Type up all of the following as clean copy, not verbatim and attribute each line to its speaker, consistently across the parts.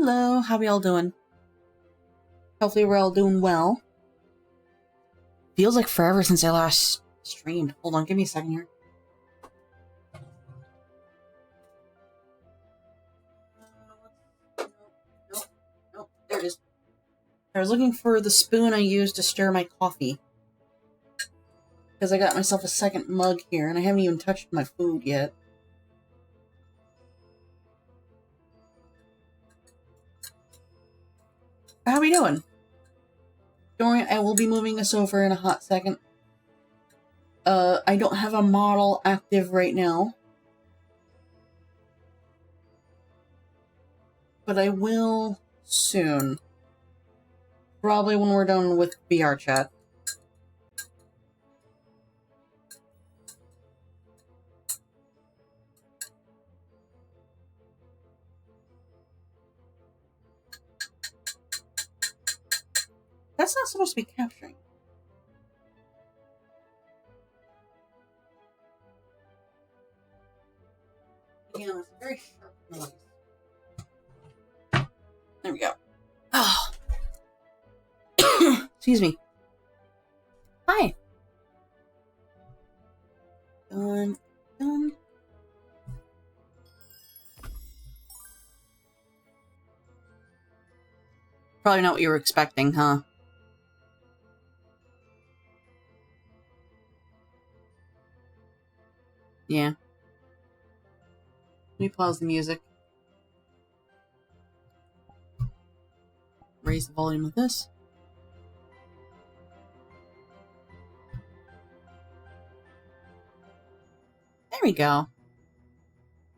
Speaker 1: Hello, how we all doing? Hopefully we're all doing well. Feels like forever since I last streamed. Hold on, give me a second here. Nope, there it is. I was looking for the spoon I used to stir my coffee. Because I got myself a second mug here, and I haven't even touched my food yet. How we doing? Don't worry, I will be moving us over in a hot second. I don't have a model active right now. But I will soon. Probably when we're done with VRChat. That's not supposed to be capturing. Yeah, it's a very sharp noise. There we go. Oh. Excuse me. Hi. Done. Probably not what you were expecting, huh? Yeah. Let me pause the music. Raise the volume of this. There we go.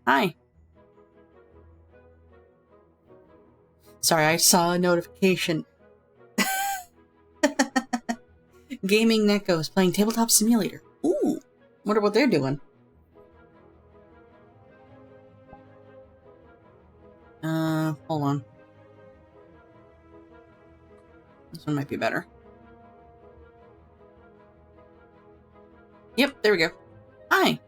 Speaker 1: Hi. Sorry, I saw a notification. Gaming Neko is playing Tabletop Simulator. Ooh. Wonder what they're doing. Hold on. This one might be better. Yep, there we go. Hi.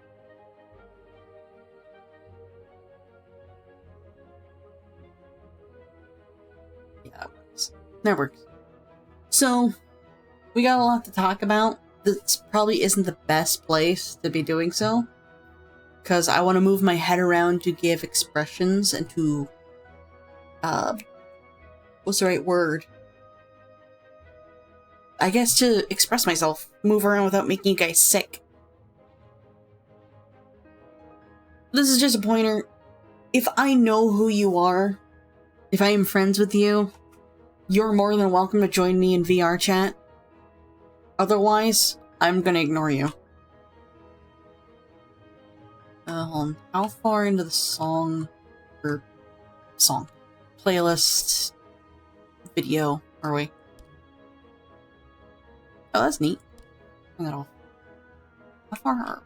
Speaker 1: Yeah, that works. That works. So, we got a lot to talk about. This probably isn't the best place to be doing so, because I want to move my head around to give expressions and to, what's the right word? I guess to express myself, move around without making you guys sick. This is just a pointer. If I know who you are, if I am friends with you, you're more than welcome to join me in VRChat. Otherwise, I'm gonna ignore you. Hold on. How far into the song playlist video are we? Oh, that's neat. Turn that off. How far are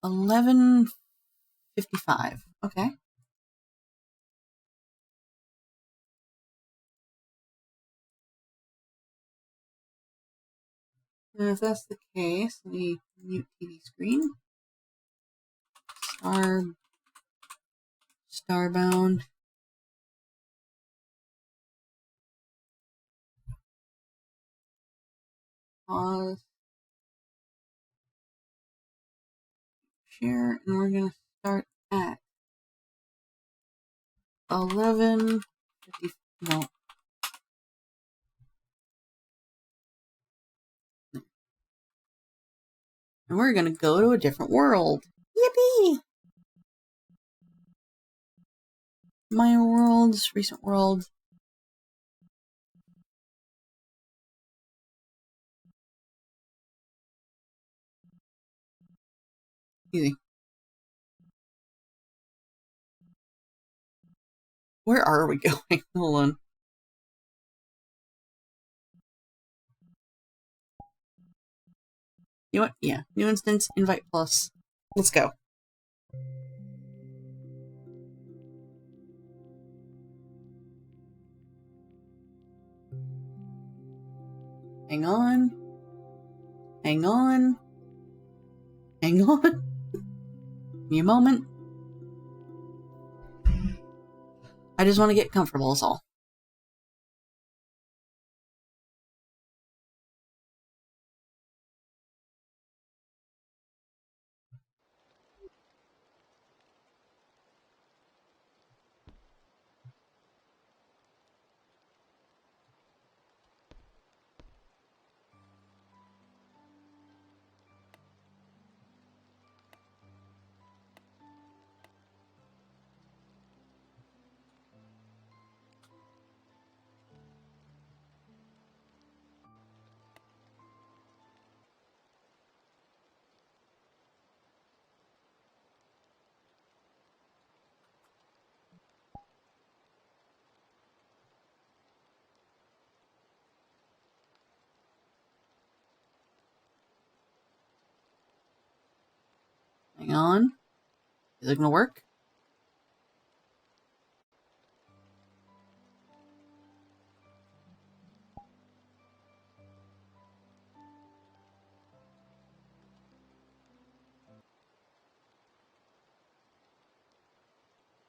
Speaker 1: we? 11:55. Okay. And if that's the case, let me mute TV screen. Starbound. Pause. Share, and we're gonna start at 11:50. No. And we're gonna go to a different world. Yippee! My worlds, recent world. Easy. Where are we going? Hold on. You know what? Yeah. New instance, invite plus. Let's go. Hang on. Hang on. Hang on. Give me a moment. I just want to get comfortable is all. Hang on. Is it gonna work?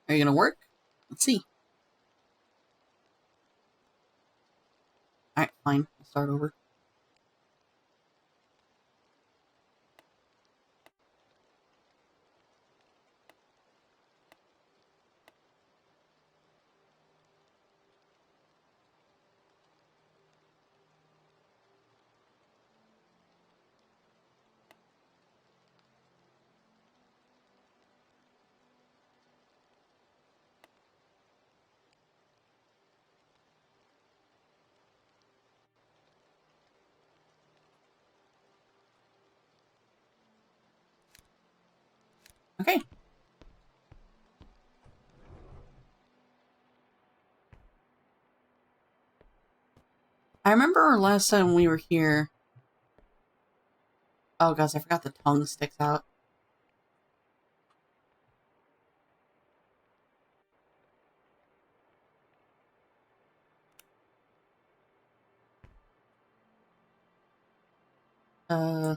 Speaker 1: Are you gonna work? Let's see. Alright, fine. I'll start over. Okay. I remember last time we were here. Oh gosh, I forgot the tongue sticks out. I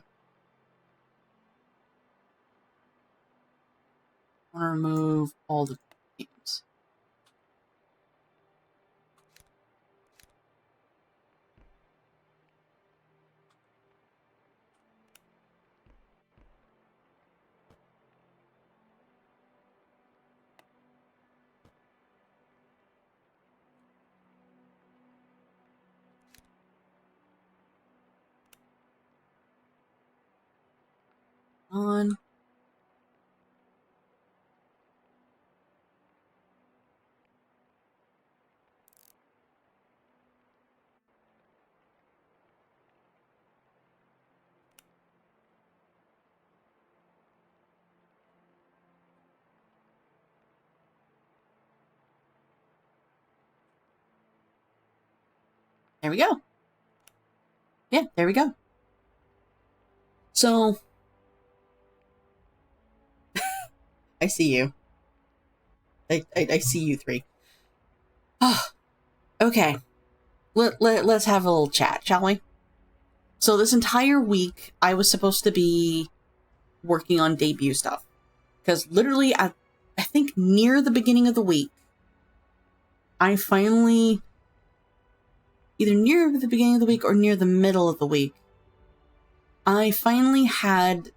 Speaker 1: want to remove all the games. On. There we go. Yeah, there we go. So, I see you. I see you three. Okay. Let's have a little chat, shall we? So this entire week, I was supposed to be working on debut stuff. Because literally, I think near the beginning of the week, I finally, either near the beginning of the week or near the middle of the week, I finally had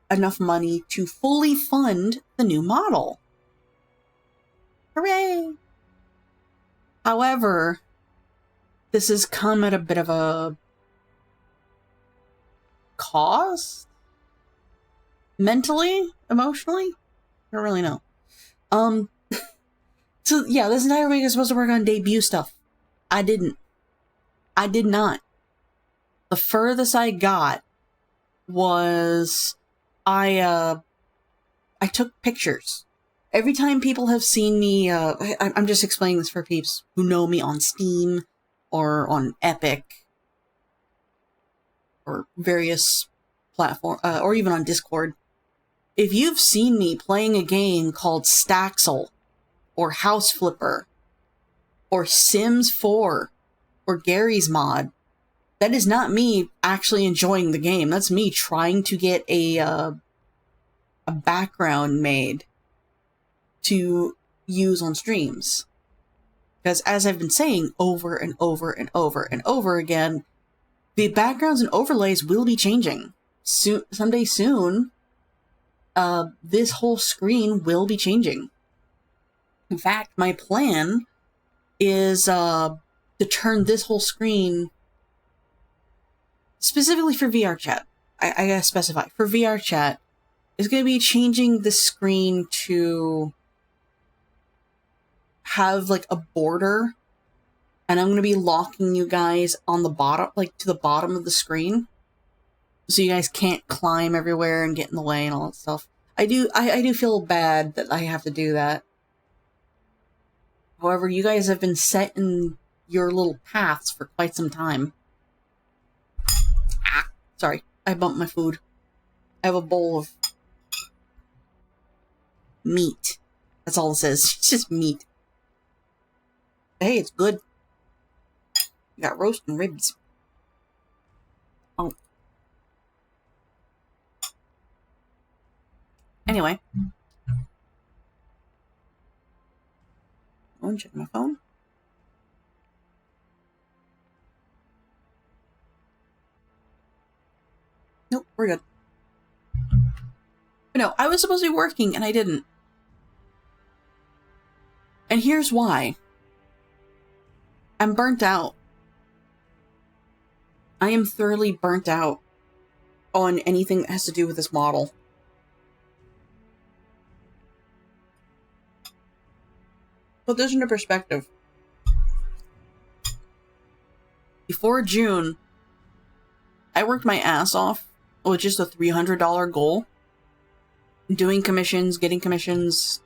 Speaker 1: enough money to fully fund the new model. Hooray! However, this has come at a bit of a cost? Mentally? Emotionally? I don't really know. So yeah, this entire week I was supposed to work on debut stuff. I didn't. I did not. The furthest I got was I took pictures. Every time people have seen me, I'm just explaining this for peeps who know me on Steam or on Epic or various platforms, or even on Discord. If you've seen me playing a game called Staxel or House Flipper or Sims 4 or Gary's Mod, that is not me actually enjoying the game. That's me trying to get a background made to use on streams. Because as I've been saying over and over and over and over again, the backgrounds and overlays will be changing. Someday soon, this whole screen will be changing. In fact, my plan is to turn this whole screen specifically for VRChat. I gotta specify. For VRChat, it's gonna be changing the screen to have like a border, and I'm gonna be locking you guys on the bottom, like to the bottom of the screen, so you guys can't climb everywhere and get in the way and all that stuff. I do feel bad that I have to do that. However, you guys have been set in your little paths for quite some time. Ah, sorry, I bumped my food. I have a bowl of meat. That's all it says. It's just meat. Hey, it's good. You got roast and ribs. Oh. Anyway. Go and check my phone. Nope, we're good. But no, I was supposed to be working and I didn't. And here's why. I'm burnt out. I am thoroughly burnt out on anything that has to do with this model. Put this into perspective. Before June, I worked my ass off with just a $300 goal. Doing commissions, getting commissions,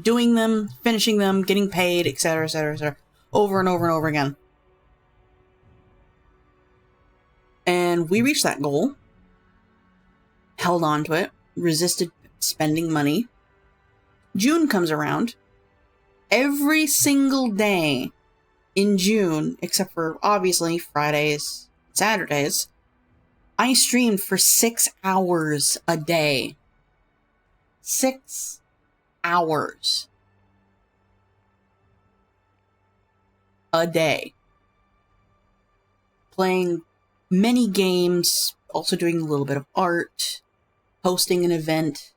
Speaker 1: doing them, finishing them, getting paid, etc., etc., etc., over and over and over again. And we reached that goal, held on to it, resisted spending money. June comes around. Every single day in June, except for obviously Fridays, Saturdays, I streamed for 6 hours a day. 6 hours a day. Playing many games, also doing a little bit of art, hosting an event.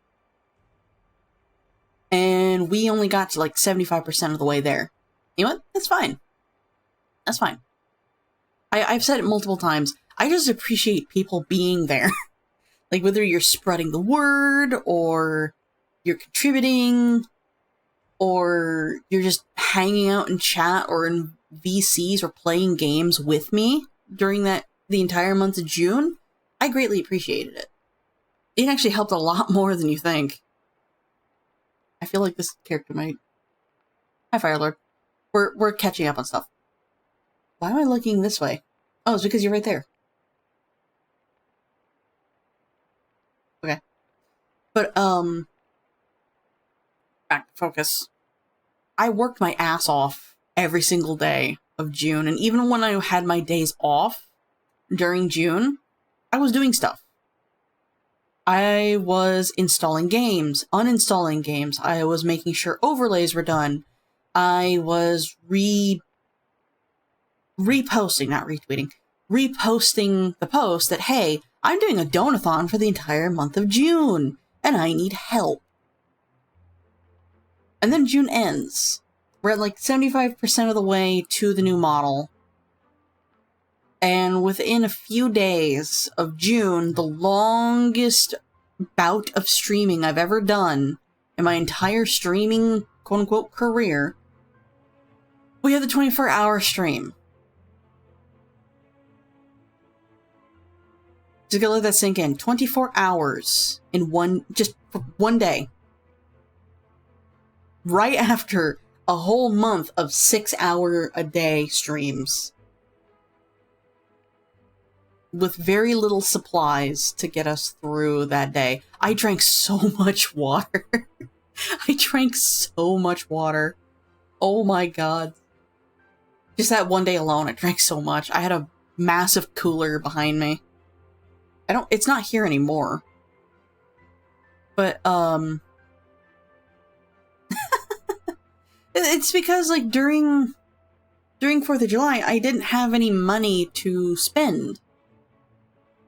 Speaker 1: And we only got to like 75% of the way there. You know what? That's fine. That's fine. I've said it multiple times. I just appreciate people being there. Like, whether you're spreading the word, or you're contributing, or you're just hanging out in chat or in VCs or playing games with me during the entire month of June, I greatly appreciated it. It actually helped a lot more than you think. I feel like this character might... Hi, Firelord. We're catching up on stuff. Why am I looking this way? Oh, it's because you're right there. Okay. But, back to focus. I worked my ass off every single day of June, and even when I had my days off during June, I was doing stuff. I was installing games, uninstalling games. I was making sure overlays were done. I was reposting, not retweeting, reposting the post that, hey, I'm doing a donathon for the entire month of June, and I need help. And then June ends. We're at like 75% of the way to the new model. And within a few days of June, the longest bout of streaming I've ever done in my entire streaming, quote-unquote, career, we had the 24-hour stream. Just gotta let that sink in. 24 hours in just one day. Right after a whole month of 6-hour-a-day streams. With very little supplies to get us through that day. I drank so much water. I drank so much water. Oh my god. Just that one day alone, I drank so much. I had a massive cooler behind me. It's not here anymore. But, It's because, like, during 4th of July, I didn't have any money to spend.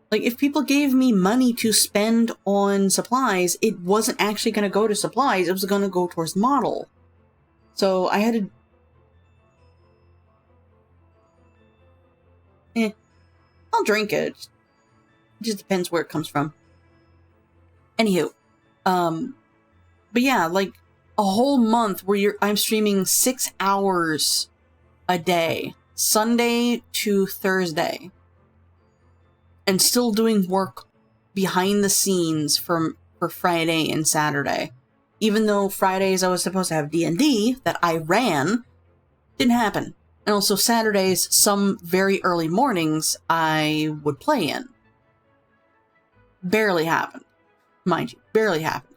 Speaker 1: Like, if people gave me money to spend on supplies, it wasn't actually going to go to supplies, it was going to go towards the model. So I had to... I'll drink it. It just depends where it comes from. Anywho. But yeah, like, a whole month where I'm streaming 6 hours a day. Sunday to Thursday. And still doing work behind the scenes for Friday and Saturday. Even though Fridays I was supposed to have D&D that I ran, didn't happen. And also Saturdays, some very early mornings, I would play in. Barely happened. Mind you, barely happened.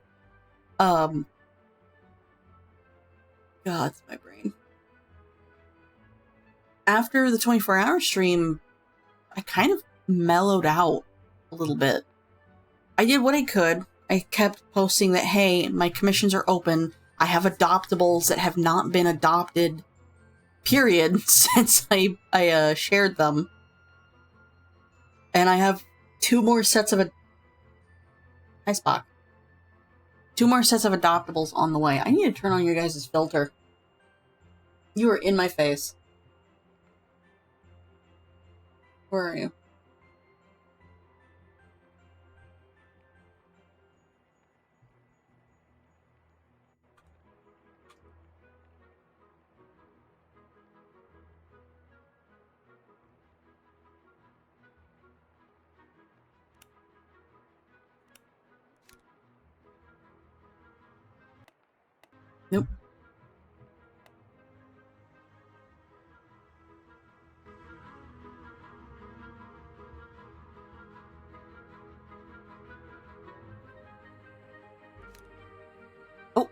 Speaker 1: God, it's my brain. After the 24-hour stream, I kind of mellowed out a little bit. I did what I could. I kept posting that, hey, my commissions are open. I have adoptables that have not been adopted, period, since I shared them. And I have 2 more sets of... Hi, Spock. 2 more sets of adoptables on the way. I need to turn on your guys' filter. You are in my face. Where are you? Nope. Oh.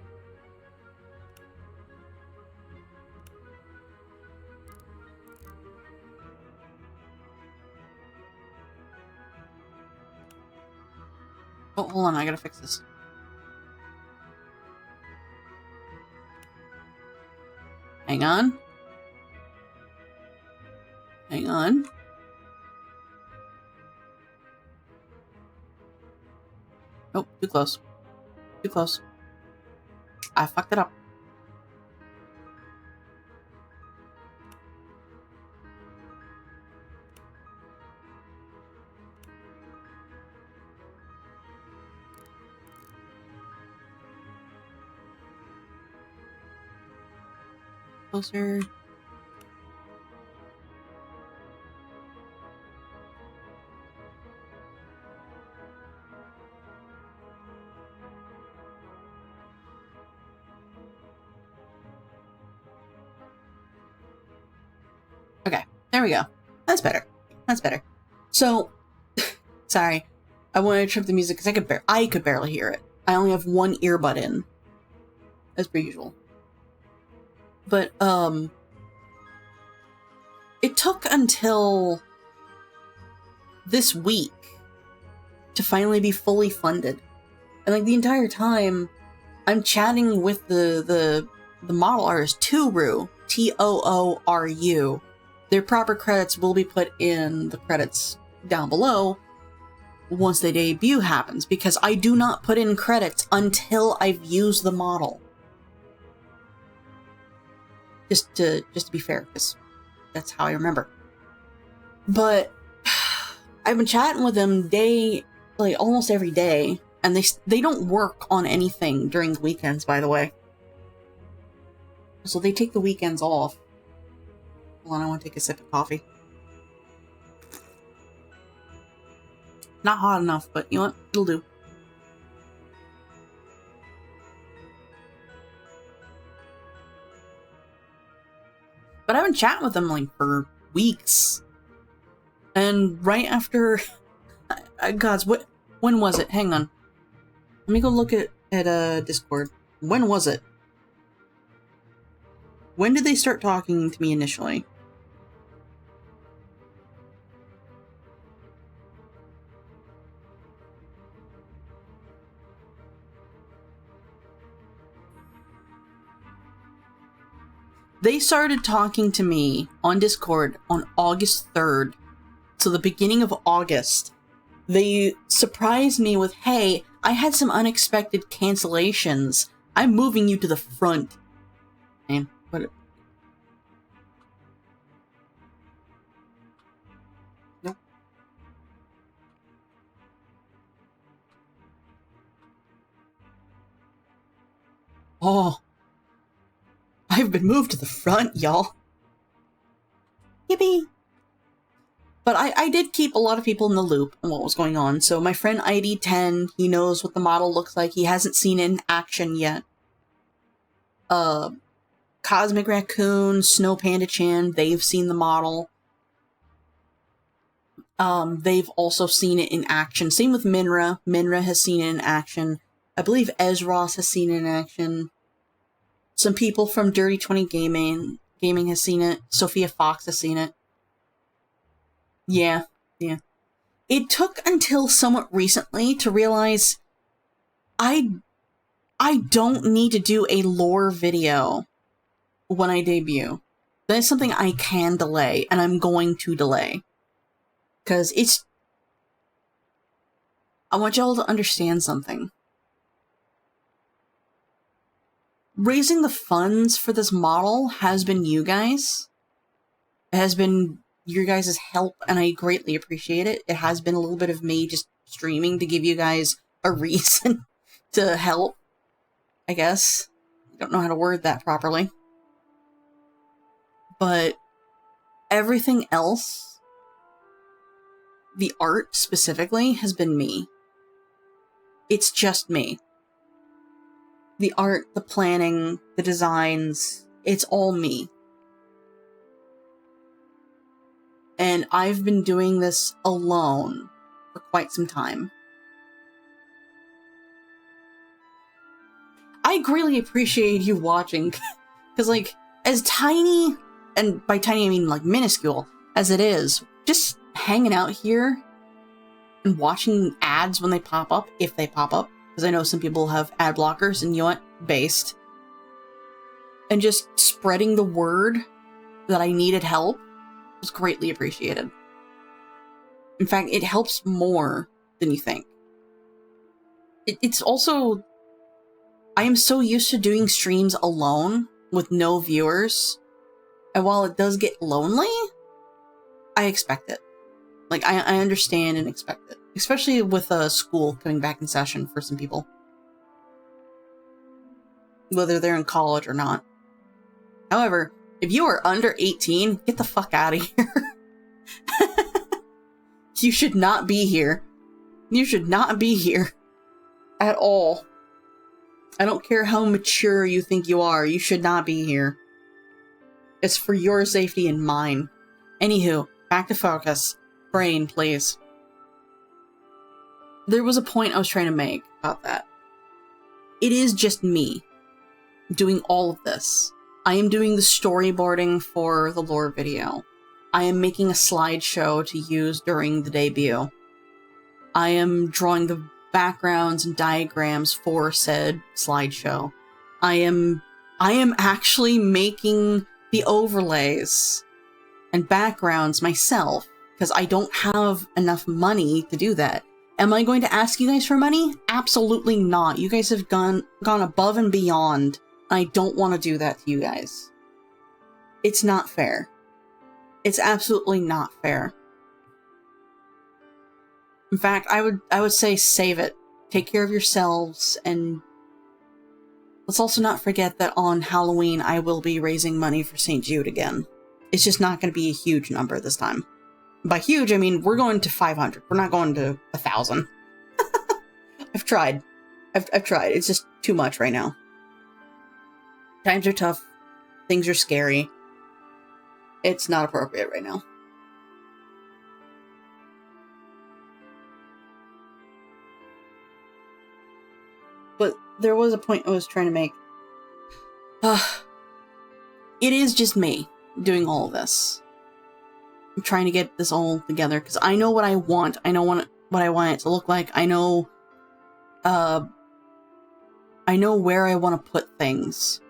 Speaker 1: Oh, hold on, I gotta fix this. Hang on. Hang on. Oh, too close. Too close. I fucked it up. Closer. Okay, there we go. That's better. That's better. So, sorry. I wanted to trip the music because I could barely hear it. I only have one earbud in, as per usual. But, it took until this week to finally be fully funded. And, like, the entire time, I'm chatting with the model artist, Toru, Tooru. Their proper credits will be put in the credits down below once the debut happens, because I do not put in credits until I've used the model. Just to be fair, because that's how I remember. But I've been chatting with them almost every day, and they don't work on anything during the weekends, by the way. So they take the weekends off. Hold on, I want to take a sip of coffee. Not hot enough, but you know what? It'll do. But I've been chatting with them, like, for weeks. And right after... when was it? Hang on. Let me go look at Discord. When was it? When did they start talking to me initially? They started talking to me on Discord on August 3rd. So the beginning of August. They surprised me with, hey, I had some unexpected cancellations. I'm moving you to the front. And what? Nope. Oh. I've been moved to the front, y'all. Yippee! But I did keep a lot of people in the loop on what was going on. So my friend ID10, he knows what the model looks like. He hasn't seen it in action yet. Cosmic Raccoon, Snow Panda Chan, they've seen the model. They've also seen it in action. Same with Minra. Minra has seen it in action. I believe Ezros has seen it in action. Some people from Dirty 20 Gaming has seen it. Sophia Fox has seen it. Yeah. It took until somewhat recently to realize I don't need to do a lore video when I debut. That is something I can delay, and I'm going to delay. Because I want y'all to understand something. Raising the funds for this model has been you guys. It has been your guys' help, and I greatly appreciate it. It has been a little bit of me just streaming to give you guys a reason to help, I guess. I don't know how to word that properly. But everything else, the art specifically, has been me. It's just me. The art, the planning, the designs, it's all me. And I've been doing this alone for quite some time. I greatly appreciate you watching, because, like, as tiny, and by tiny I mean, like, minuscule, as it is, just hanging out here and watching ads when they pop up, if they pop up, because I know some people have ad blockers, and you know what? Based. And just spreading the word that I needed help was greatly appreciated. In fact, it helps more than you think. It's also... I am so used to doing streams alone with no viewers, and while it does get lonely, I expect it. Like, I understand and expect it. Especially with school coming back in session for some people. Whether they're in college or not. However, if you are under 18, get the fuck out of here. You should not be here. You should not be here. At all. I don't care how mature you think you are, you should not be here. It's for your safety and mine. Anywho, back to focus. Brain, please. There was a point I was trying to make about that. It is just me doing all of this. I am doing the storyboarding for the lore video. I am making a slideshow to use during the debut. I am drawing the backgrounds and diagrams for said slideshow. I am actually making the overlays and backgrounds myself, because I don't have enough money to do that. Am I going to ask you guys for money? Absolutely not. You guys have gone above and beyond. I don't want to do that to you guys. It's not fair. It's absolutely not fair. In fact, I would say save it. Take care of yourselves, and let's also not forget that on Halloween I will be raising money for St. Jude again. It's just not going to be a huge number this time. By huge, I mean we're going to 500. We're not going to 1,000. I've tried. I've tried. It's just too much right now. Times are tough. Things are scary. It's not appropriate right now. But there was a point I was trying to make. It is just me doing all of this. I'm trying to get this all together because I know what I want. I know what I want it to look like. I know where I want to put things.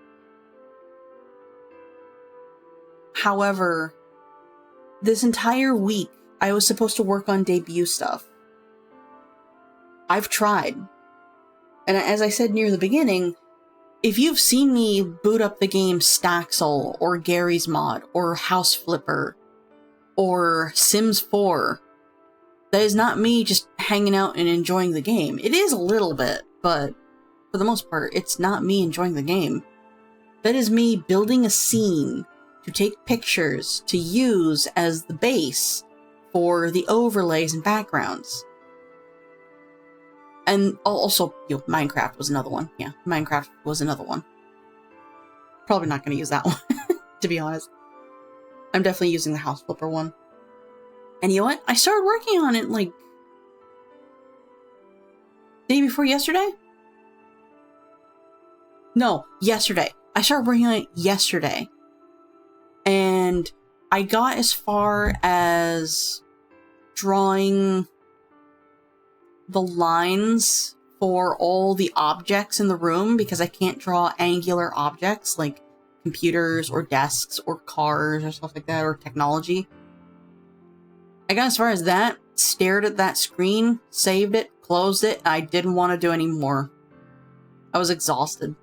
Speaker 1: However, this entire week, I was supposed to work on debut stuff. I've tried. And as I said near the beginning, if you've seen me boot up the game Staxel, or Gary's Mod, or House Flipper, or Sims 4, that is not me just hanging out and enjoying the game. It is a little bit, but for the most part, it's not me enjoying the game. That is me building a scene to take pictures to use as the base for the overlays and backgrounds. And also, Minecraft was another one. Yeah, Minecraft was another one. Probably not going to use that one, to be honest. I'm definitely using the House Flipper one. And you know what? I started working on it, like, day before yesterday? No, yesterday. I started working on it yesterday. And I got as far as drawing the lines for all the objects in the room, because I can't draw angular objects like computers or desks or cars or stuff like that, or technology. I got as far as that, stared at that screen, saved it, closed it, and I didn't want to do any more. I was exhausted.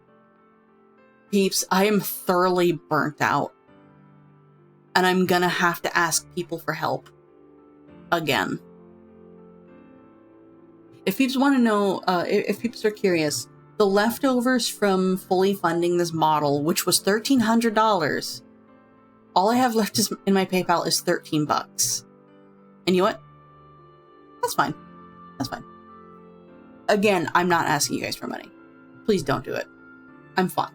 Speaker 1: Peeps, I am thoroughly burnt out. And I'm gonna have to ask people for help. Again. If peeps want to know, if peeps are curious, the leftovers from fully funding this model, which was $1,300, all I have left in my PayPal is 13 bucks. And you know what? That's fine. That's fine. Again, I'm not asking you guys for money. Please don't do it. I'm fine.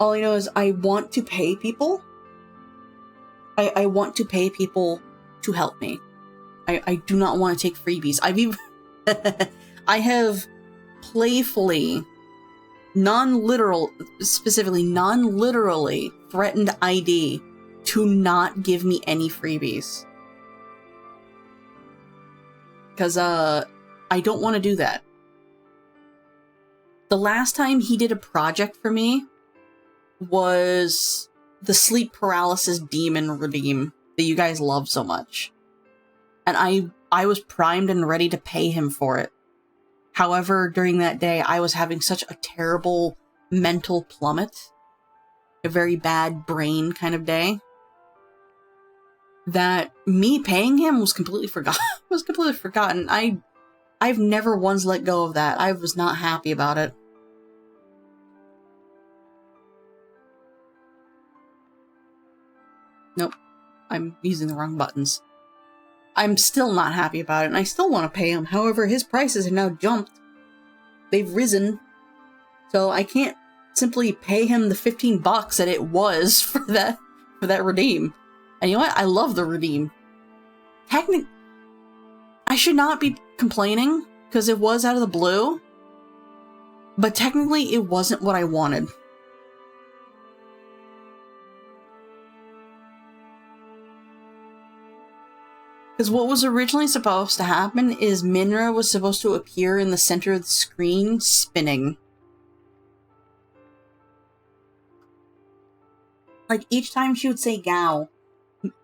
Speaker 1: All I know is I want to pay people. I want to pay people to help me. I do not want to take freebies. I've even I have playfully, specifically non-literally threatened ID to not give me any freebies. Because, I don't want to do that. The last time he did a project for me was the sleep paralysis demon redeem that you guys love so much. And I was primed and ready to pay him for it. However, during that day, I was having such a terrible mental plummet, a very bad brain kind of day, that me paying him was completely forgotten. I've never once let go of that. I was not happy about it. Nope. I'm using the wrong buttons. I'm still not happy about it, and I still want to pay him. However, his prices have now jumped. They've risen. So I can't simply pay him the 15 bucks that it was for that redeem. And you know what? I love the redeem. I should not be complaining, because it was out of the blue. But technically, it wasn't what I wanted. Because what was originally supposed to happen is Minra was supposed to appear in the center of the screen, spinning. Like, each time she would say Gao,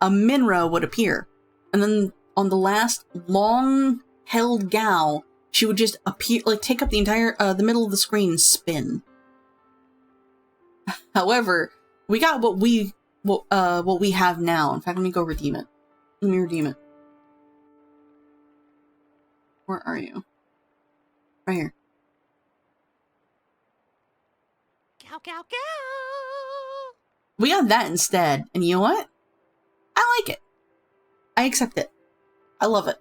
Speaker 1: a Minra would appear. And then on the last long-held Gao, she would just appear, like, take up the entire, the middle of the screen and spin. However, we got what we have now. In fact, let me go redeem it. Let me redeem it. Where are you? Right here.
Speaker 2: Cow, cow, cow!
Speaker 1: We got that instead, and you know what? I like it. I accept it. I love it.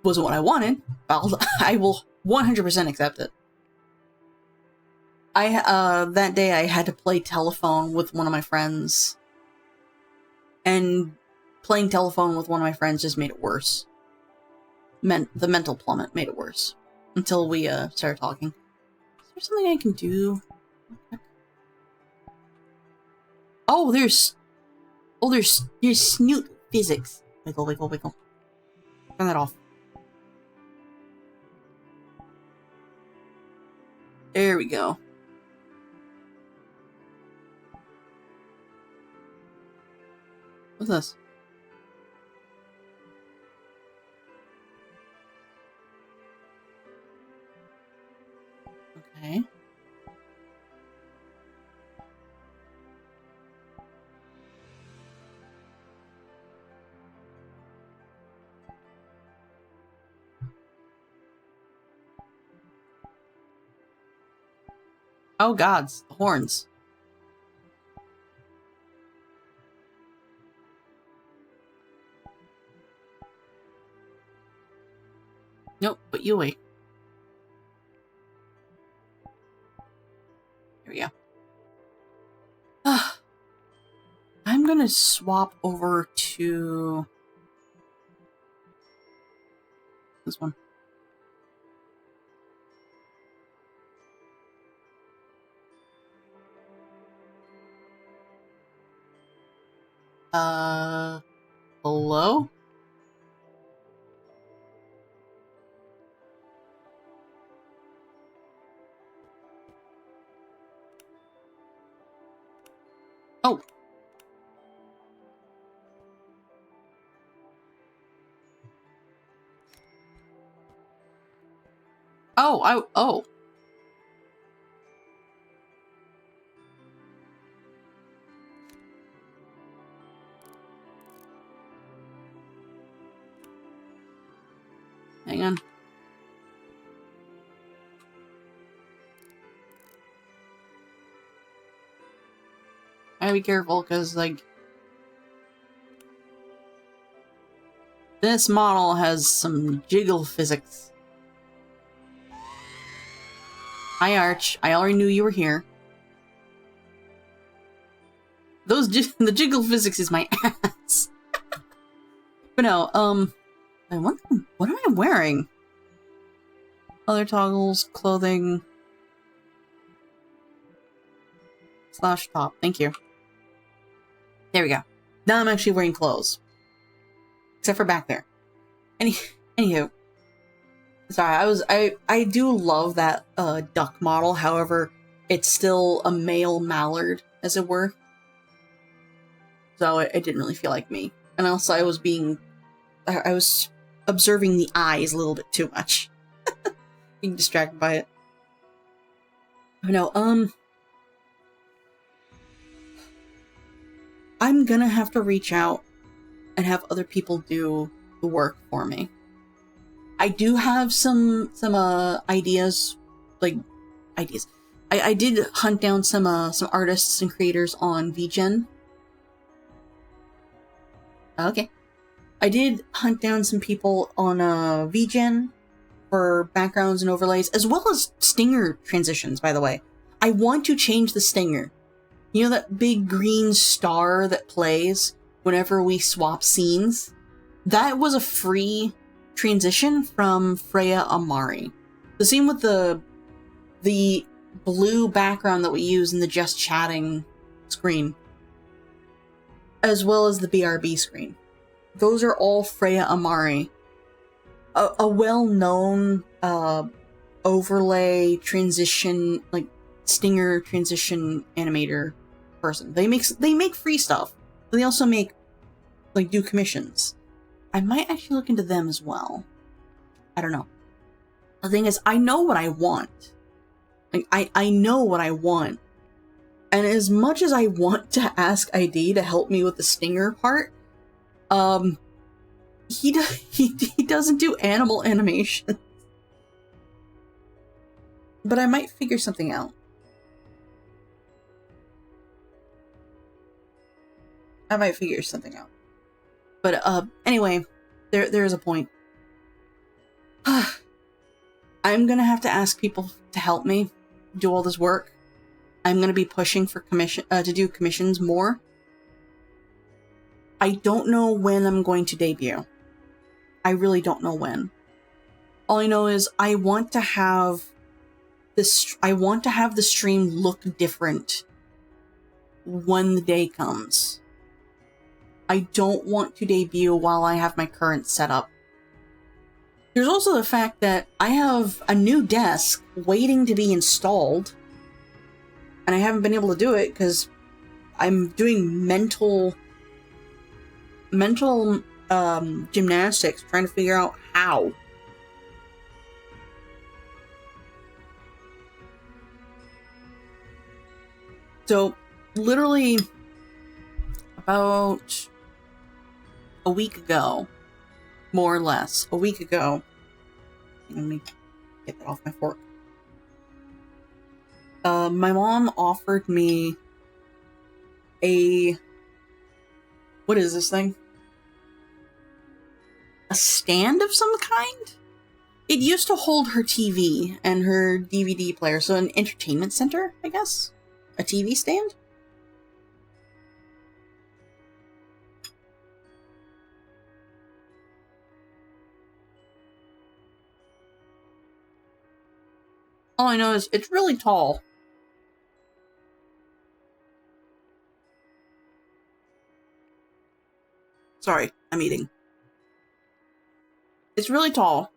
Speaker 1: Wasn't what I wanted, but I will 100% accept it. That day I had to play telephone with one of my friends, and playing telephone with one of my friends just made it worse. The mental plummet made it worse. Until we, started talking. Is there something I can do? Oh, there's snoot physics. Wiggle, wiggle, wiggle. Turn that off. There we go. What's this? Okay. Oh gods, the horns. Nope, but you wait. Here we go. I'm gonna swap over to this one. Hello? Oh. Oh. Hang on. I gotta be careful, because, like, this model has some jiggle physics. Hi, Arch. I already knew you were here. The jiggle physics is my ass. But no, what am I wearing? Other toggles, clothing. / top. Thank you. There we go. Now I'm actually wearing clothes. Except for back there. Anywho. Sorry, I do love that duck model, however, it's still a male mallard, as it were. So it didn't really feel like me. And also I was observing the eyes a little bit too much. Being distracted by it. No, I'm gonna have to reach out and have other people do the work for me. I do have some ideas, like ideas. I did hunt down some artists and creators on VGen. Okay. I did hunt down some people on VGen for backgrounds and overlays, as well as stinger transitions, by the way. I want to change the stinger. You know that big green star that plays whenever we swap scenes? That was a free transition from Freya Amari. The scene with the blue background that we use in the just chatting screen, as well as the BRB screen. Those are all Freya Amari. A well-known overlay transition, like stinger transition animator person. They make free stuff. But they also make, like, do commissions. I might actually look into them as well. I don't know. The thing is, I know what I want. Like, I know what I want. And as much as I want to ask ID to help me with the stinger part, he doesn't do animal animation. But I might figure something out. But anyway, there's a point. I'm gonna have to ask people to help me do all this work. I'm gonna be pushing for to do commissions more. I don't know when I'm going to debut. I really don't know when. All I know is I want to have the stream look different when the day comes. I don't want to debut while I have my current setup. There's also the fact that I have a new desk waiting to be installed, and I haven't been able to do it because I'm doing mental mental gymnastics trying to figure out how. So, literally, about a week ago, more or less, a week ago, let me get that off my fork. My mom offered me what is this thing? A stand of some kind? It used to hold her TV and her DVD player, so an entertainment center, I guess? A TV stand? All I know is it's really tall. Sorry, I'm eating. It's really tall.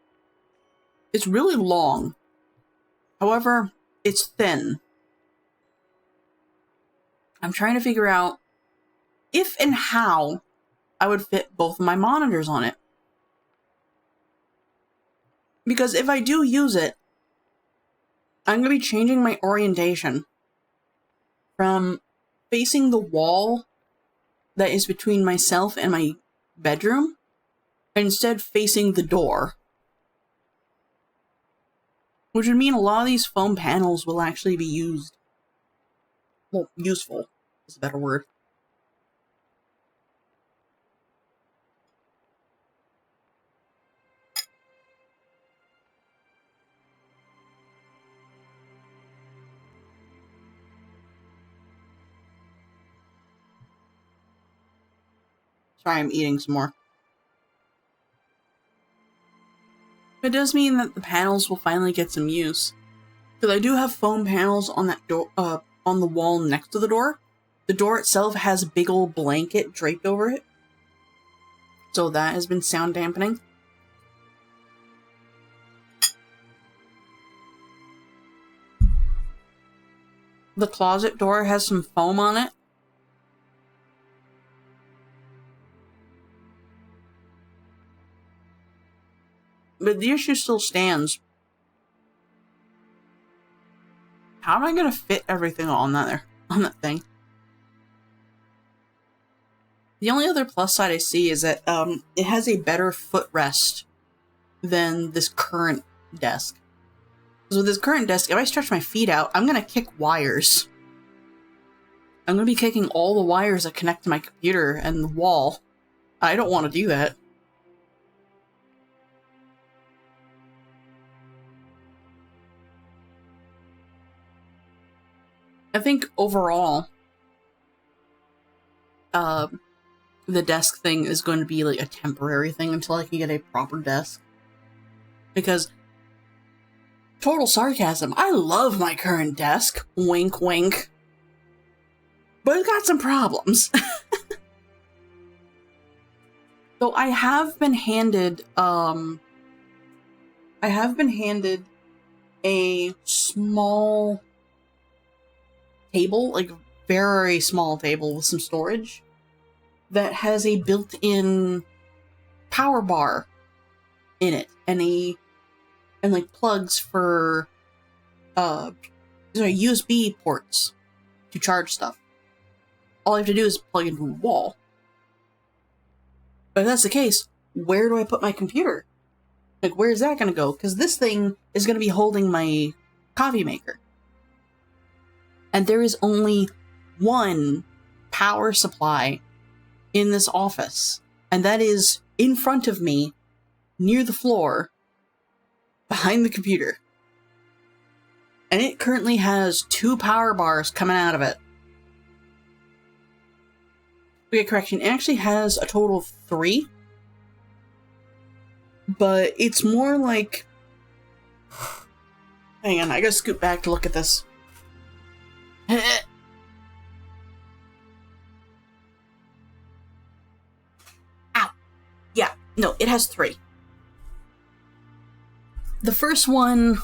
Speaker 1: It's really long. However, it's thin. I'm trying to figure out if and how I would fit both of my monitors on it. Because if I do use it, I'm going to be changing my orientation from facing the wall that is between myself and my bedroom, and instead facing the door. Which would mean a lot of these foam panels will actually be used. Well, useful is a better word. Sorry, I'm eating some more. It does mean that the panels will finally get some use. Because I do have foam panels on that door, on the wall next to the door. The door itself has a big old blanket draped over it. So that has been sound dampening. The closet door has some foam on it. But the issue still stands. How am I going to fit everything on that thing? The only other plus side I see is that it has a better footrest than this current desk. So with this current desk, if I stretch my feet out, I'm going to kick wires. I'm going to be kicking all the wires that connect to my computer and the wall. I don't want to do that. I think overall, the desk thing is going to be like a temporary thing until I can get a proper desk. Because, total sarcasm, I love my current desk. Wink, wink. But it's got some problems. So I have been handed, a small table, like a very small table with some storage that has a built-in power bar in it and like plugs for USB ports to charge stuff. All I have to do is plug into a wall. But if that's the case, where do I put my computer? Like, where's that going to go? Because this thing is going to be holding my coffee maker. And there is only one power supply in this office. And that is in front of me, near the floor, behind the computer. And it currently has 2 power bars coming out of it. Okay, correction, it actually has a total of 3. But it's more like... Hang on, I gotta scoot back to look at this. Ow! Yeah, no, it has 3. The first one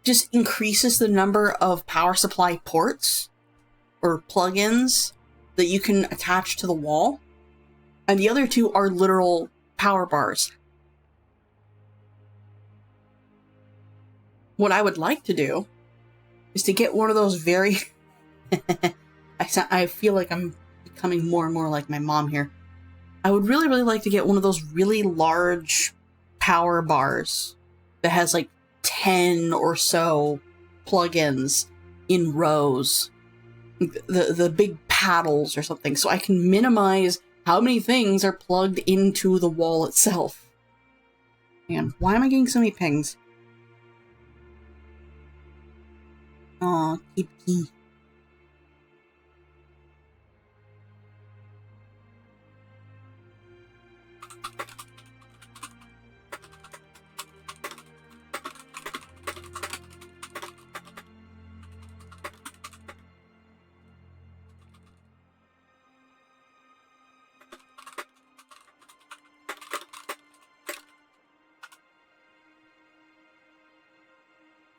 Speaker 1: just increases the number of power supply ports, or plugins, that you can attach to the wall. And the other two are literal power bars. What I would like to do is to get one of those very... I feel like I'm becoming more and more like my mom here. I would really, really like to get one of those really large power bars that has like 10 or so plugins in rows. The big paddles or something, so I can minimize how many things are plugged into the wall itself. Man, why am I getting so many pings? Aw, keep key.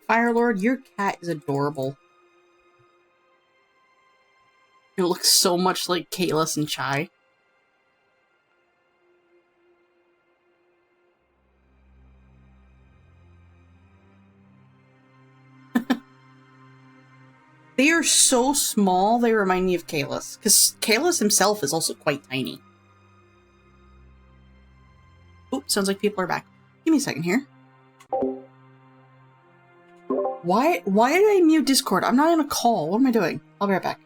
Speaker 1: Firelord, your cat is adorable. It looks so much like Kalis and Chai. They are so small, they remind me of Kalis. Because Kalis himself is also quite tiny. Oh, sounds like people are back. Give me a second here. Why did I mute Discord? I'm not in a call. What am I doing? I'll be right back.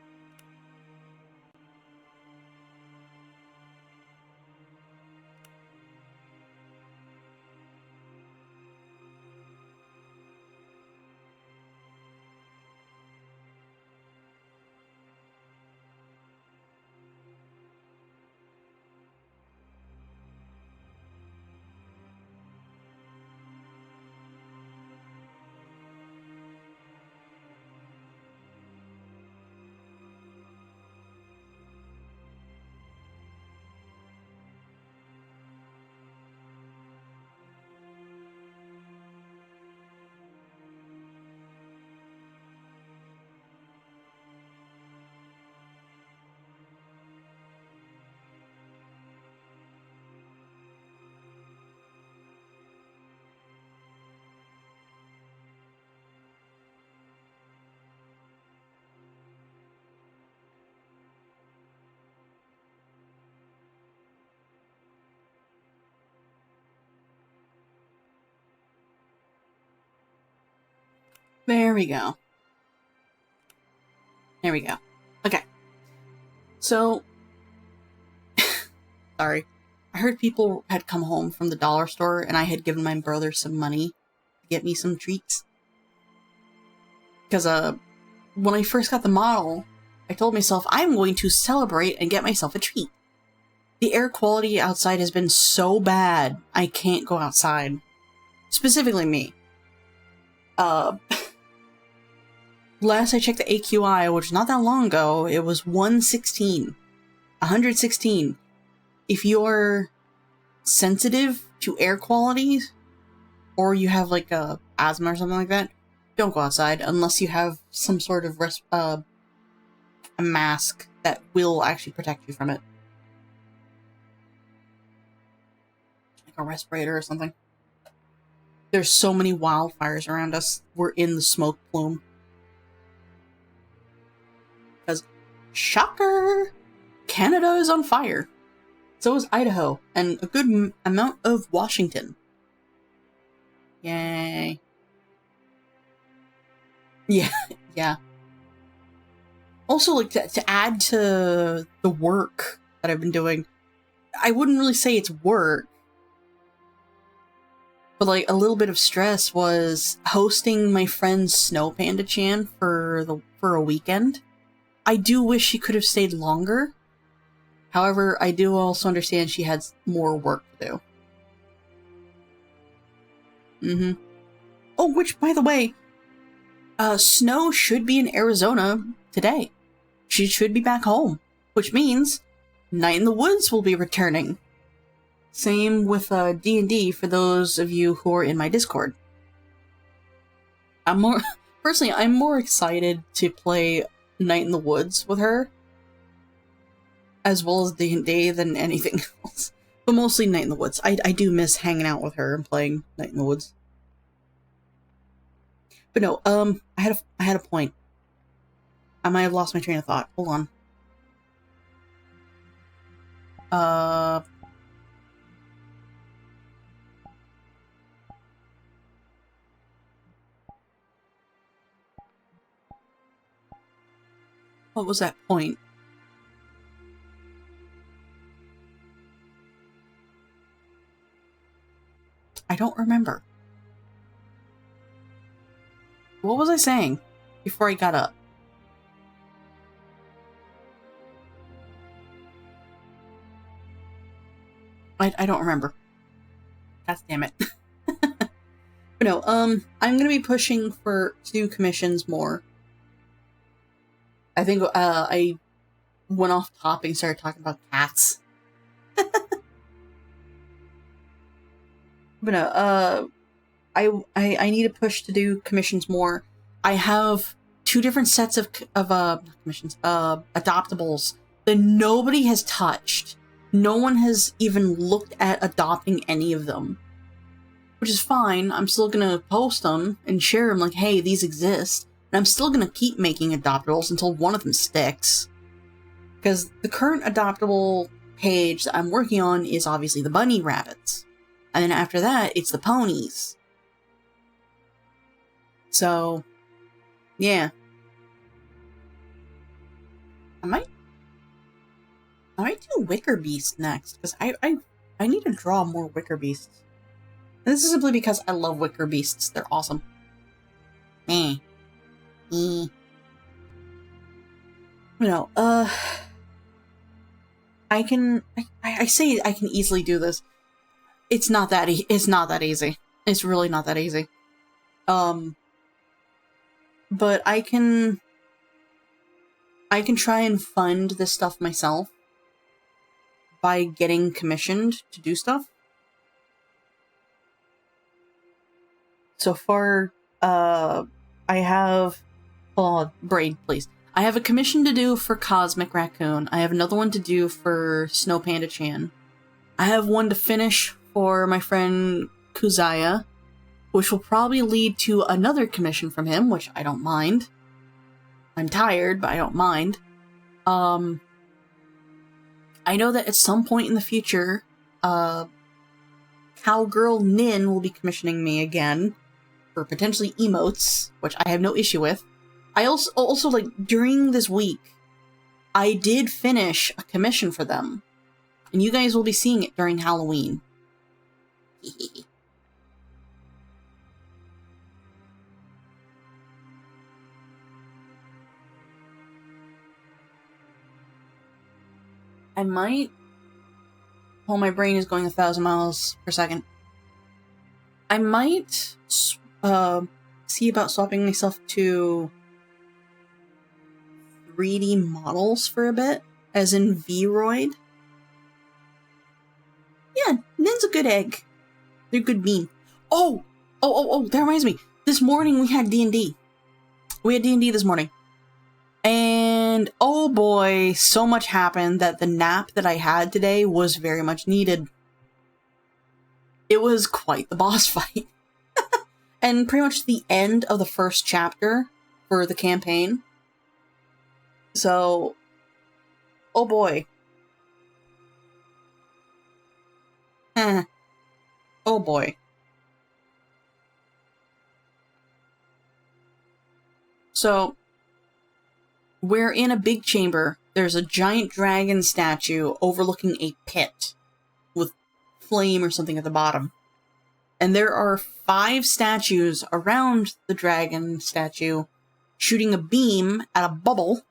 Speaker 1: There we go. There we go. Okay. So, sorry. I heard people had come home from the dollar store and I had given my brother some money to get me some treats. Because, when I first got the model, I told myself I'm going to celebrate and get myself a treat. The air quality outside has been so bad, I can't go outside. Specifically me. Last I checked the AQI, which was not that long ago, it was 116. 116. If you're sensitive to air quality, or you have like asthma or something like that, don't go outside unless you have some sort of a mask that will actually protect you from it. Like a respirator or something. There's so many wildfires around us. We're in the smoke plume. Because, shocker! Canada is on fire. So is Idaho, and a good amount of Washington. Yay. Yeah, yeah. Also, like, to add to the work that I've been doing, I wouldn't really say it's work, but, like, a little bit of stress was hosting my friend's Snow Panda-chan for a weekend. I do wish she could have stayed longer. However, I do also understand she had more work to do. Oh, which, by the way, Snow should be in Arizona today. She should be back home, which means Night in the Woods will be returning. Same with D&D for those of you who are in my Discord. Personally, I'm more excited to play Night in the Woods with her as well as D&D than anything else. But mostly Night in the Woods. I do miss hanging out with her and playing Night in the Woods. But no, I had a point. I might have lost my train of thought. Hold on. What was that point? I don't remember. What was I saying before I got up? I don't remember. God damn it. But no, I'm gonna be pushing to do commissions more. I think I went off topic and started talking about cats. But no, I need to push to do commissions more. I have 2 different sets of commissions, adoptables that nobody has touched. No one has even looked at adopting any of them. Which is fine. I'm still gonna post them and share them like, hey, these exist. And I'm still gonna keep making adoptables until one of them sticks. Because the current adoptable page that I'm working on is obviously the bunny rabbits. And then after that, it's the ponies. So, yeah. I might do Wicker Beast next, because I need to draw more Wicker Beasts. And this is simply because I love Wicker Beasts. They're awesome. You know, I say I can easily do this. It's not that easy. It's really not that easy. But I can try and fund this stuff myself by getting commissioned to do stuff. So far, I have... Oh, Braid, please. I have a commission to do for Cosmic Raccoon. I have another one to do for Snow Panda Chan. I have one to finish for my friend Kuzaya, which will probably lead to another commission from him, which I don't mind. I'm tired, but I don't mind. I know that at some point in the future, Cowgirl Nin will be commissioning me again for potentially emotes, which I have no issue with. I also like, during this week, I did finish a commission for them. And you guys will be seeing it during Halloween. I might... Oh, my brain is going 1,000 miles per second. I might see about swapping myself to 3D models for a bit, as in Vroid. Yeah, Nin's a good egg. They're a good bean. Oh, that reminds me. This morning we had D&D. We had D&D this morning. And, oh boy, so much happened that the nap that I had today was very much needed. It was quite the boss fight. And pretty much the end of the first chapter for the campaign. So, oh boy. Oh boy. So, we're in a big chamber. There's a giant dragon statue overlooking a pit with flame or something at the bottom. And there are 5 statues around the dragon statue shooting a beam at a bubble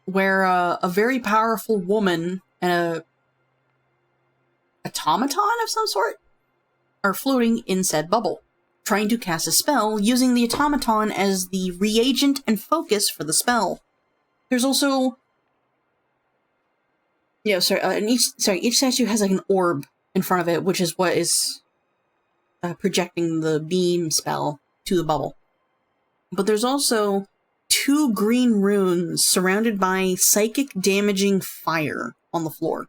Speaker 1: where a very powerful woman and a automaton of some sort are floating in said bubble, trying to cast a spell using the automaton as the reagent and focus for the spell. There's also... Yeah, sorry, each statue has like an orb in front of it, which is what is projecting the beam spell to the bubble. But there's also 2 2 green runes surrounded by psychic damaging fire on the floor.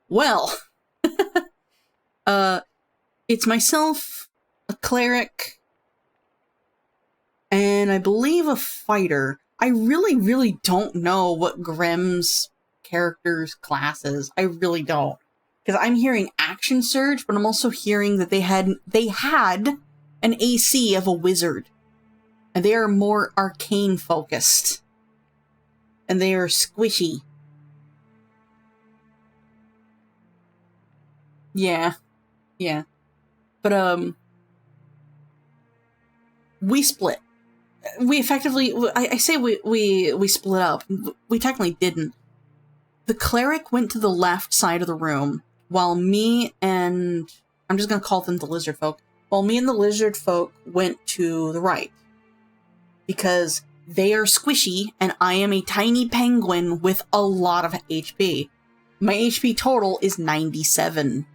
Speaker 1: Well, it's myself, a cleric, and I believe a fighter. I really don't know what Grimm's character's class is. I really don't. Because I'm hearing action surge, but I'm also hearing that they had an AC of a wizard. And they are more arcane focused. And they are squishy. Yeah. But, we split. We effectively, I say we split up. We technically didn't. The cleric went to the left side of the room, while me and, I'm just gonna call them the lizard folk, while me and the lizard folk went to the right. Because they are squishy, and I am a tiny penguin with a lot of HP. My HP total is 97.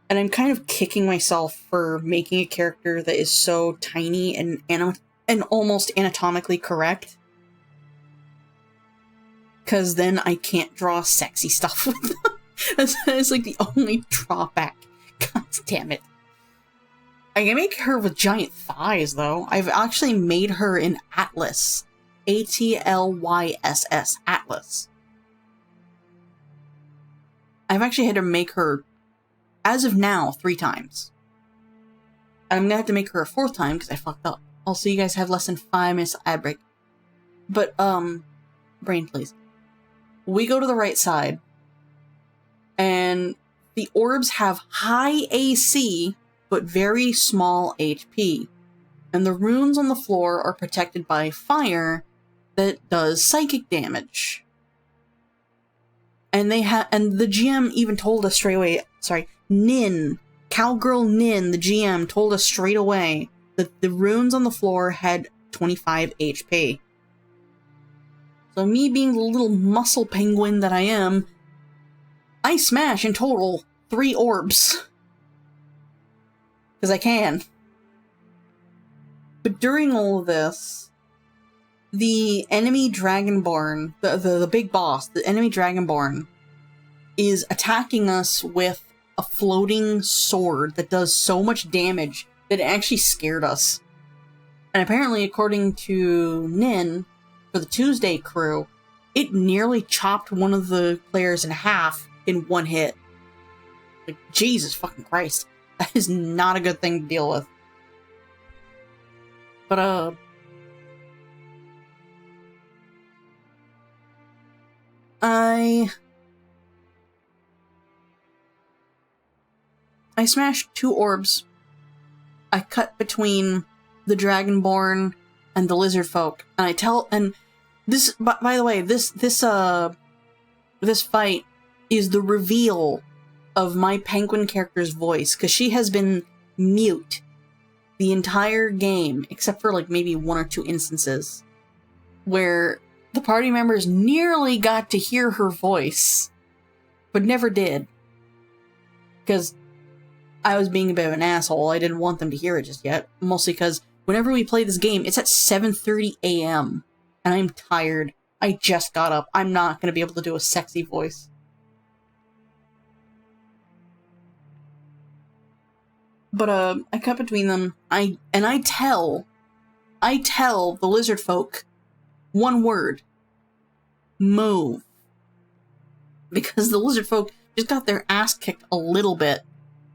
Speaker 1: And I'm kind of kicking myself for making a character that is so tiny and almost anatomically correct. Because then I can't draw sexy stuff with them. That's like the only drawback. God damn it. I can make her with giant thighs, though. I've actually made her in Atlas. A-T-L-Y-S-S. Atlas. I've actually had to make her, as of now, 3 times. And I'm gonna have to make her a 4th time because I fucked up. Also, you guys have less than 5 minutes ad break. But, brain, please. We go to the right side. And the orbs have high AC, but very small HP. And the runes on the floor are protected by fire that does psychic damage. And and the GM even told us straight away, Nin, Cowgirl Nin, the GM, told us straight away that the runes on the floor had 25 HP. So me being the little muscle penguin that I am, I smash in total 3 orbs. Because I can. But during all of this, the enemy Dragonborn, the big boss, the enemy Dragonborn, is attacking us with a floating sword that does so much damage that it actually scared us. And apparently, according to Nin, for the Tuesday crew, it nearly chopped one of the players in half in 1 hit. Like, Jesus fucking Christ. That is not a good thing to deal with. But, I smashed 2 orbs. I cut between the Dragonborn and the lizard folk. And this, by the way, this fight is the reveal of my penguin character's voice, because she has been mute the entire game, except for like maybe 1 or 2 instances where the party members nearly got to hear her voice, but never did. Because I was being a bit of an asshole. I didn't want them to hear it just yet. Mostly because whenever we play this game, it's at 7:30 a.m. and I'm tired. I just got up. I'm not going to be able to do a sexy voice. But, I cut between them. I tell the lizard folk 1 word. Move. Because the lizard folk just got their ass kicked a little bit.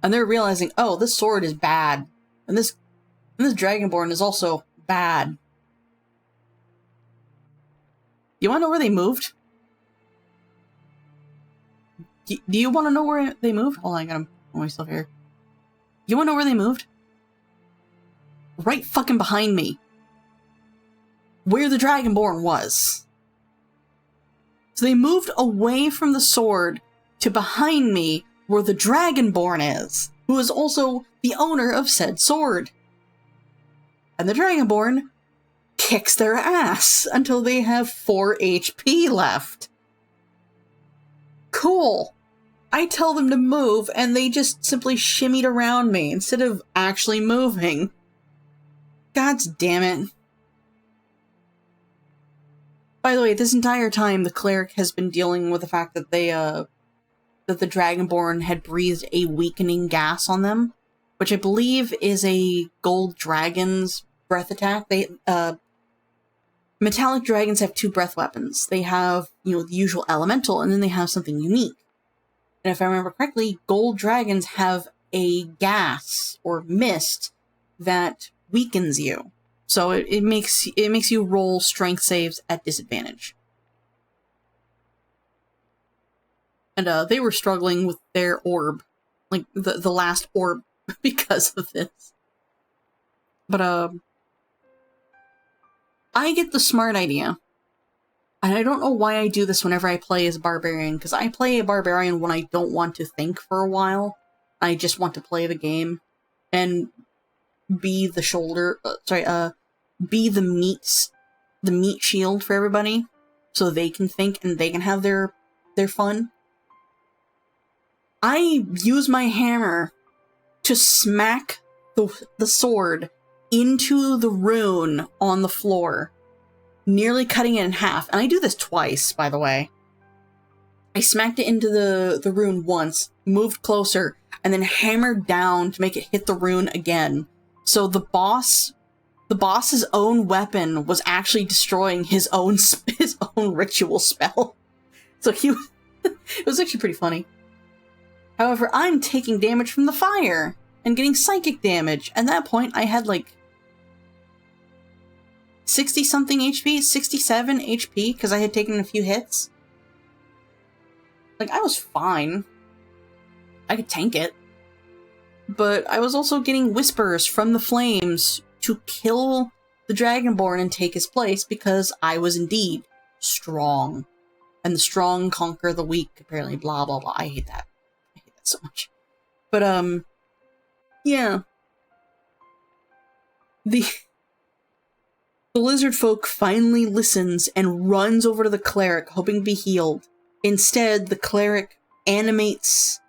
Speaker 1: And they're realizing, oh, this sword is bad. And this Dragonborn is also bad. You wanna know where they moved? Do you wanna know where they moved? Hold on, I got him on myself here. You wanna know where they moved? Right fucking behind me. Where the Dragonborn was. So they moved away from the sword to behind me where the Dragonborn is, who is also the owner of said sword. And the Dragonborn kicks their ass until they have 4 HP left. Cool. I tell them to move, and they just simply shimmied around me instead of actually moving. God God damn it. By the way, this entire time, the cleric has been dealing with the fact that that the Dragonborn had breathed a weakening gas on them, which I believe is a gold dragon's breath attack. Metallic dragons have 2 breath weapons. They have, the usual elemental, and then they have something unique. And if I remember correctly, gold dragons have a gas or mist that weakens you. So it makes you roll strength saves at disadvantage. And they were struggling with their orb, like the last orb, because of this. But I get the smart idea. And I don't know why I do this whenever I play as a barbarian, because I play a barbarian when I don't want to think for a while. I just want to play the game and be the shoulder, be the meat shield for everybody, so they can think and they can have their fun. I use my hammer to smack the sword into the rune on the floor, nearly cutting it in half. And I do this twice, by the way. I smacked it into the rune once, moved closer, and then hammered down to make it hit the rune again. So the boss's own weapon was actually destroying his own ritual spell. So it was actually pretty funny. However, I'm taking damage from the fire and getting psychic damage. At that point, I had like 60-something HP, 67 HP, because I had taken a few hits. Like, I was fine. I could tank it. But I was also getting whispers from the flames to kill the Dragonborn and take his place, because I was indeed strong. And the strong conquer the weak, apparently, blah, blah, blah. I hate that. I hate that so much. But, yeah. The lizard folk finally listens and runs over to the cleric, hoping to be healed. Instead, the cleric animates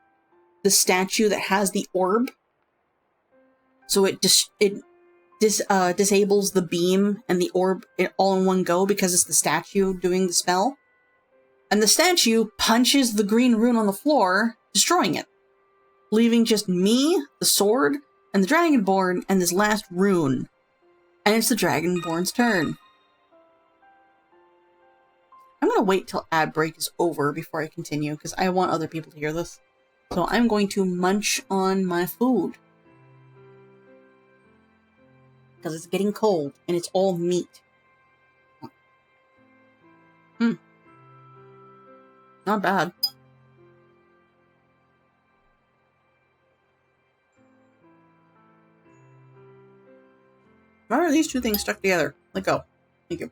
Speaker 1: the statue that has the orb, so it disables the beam and the orb all in one go, because it's the statue doing the spell. And the statue punches the green rune on the floor, destroying it, leaving just me, the sword, and the Dragonborn, and this last rune. And it's the Dragonborn's turn. I'm gonna wait till ad break is over before I continue, because I want other people to hear this. So I'm going to munch on my food, because it's getting cold, and it's all meat. Not bad. Why are these two things stuck together? Let go. Thank you.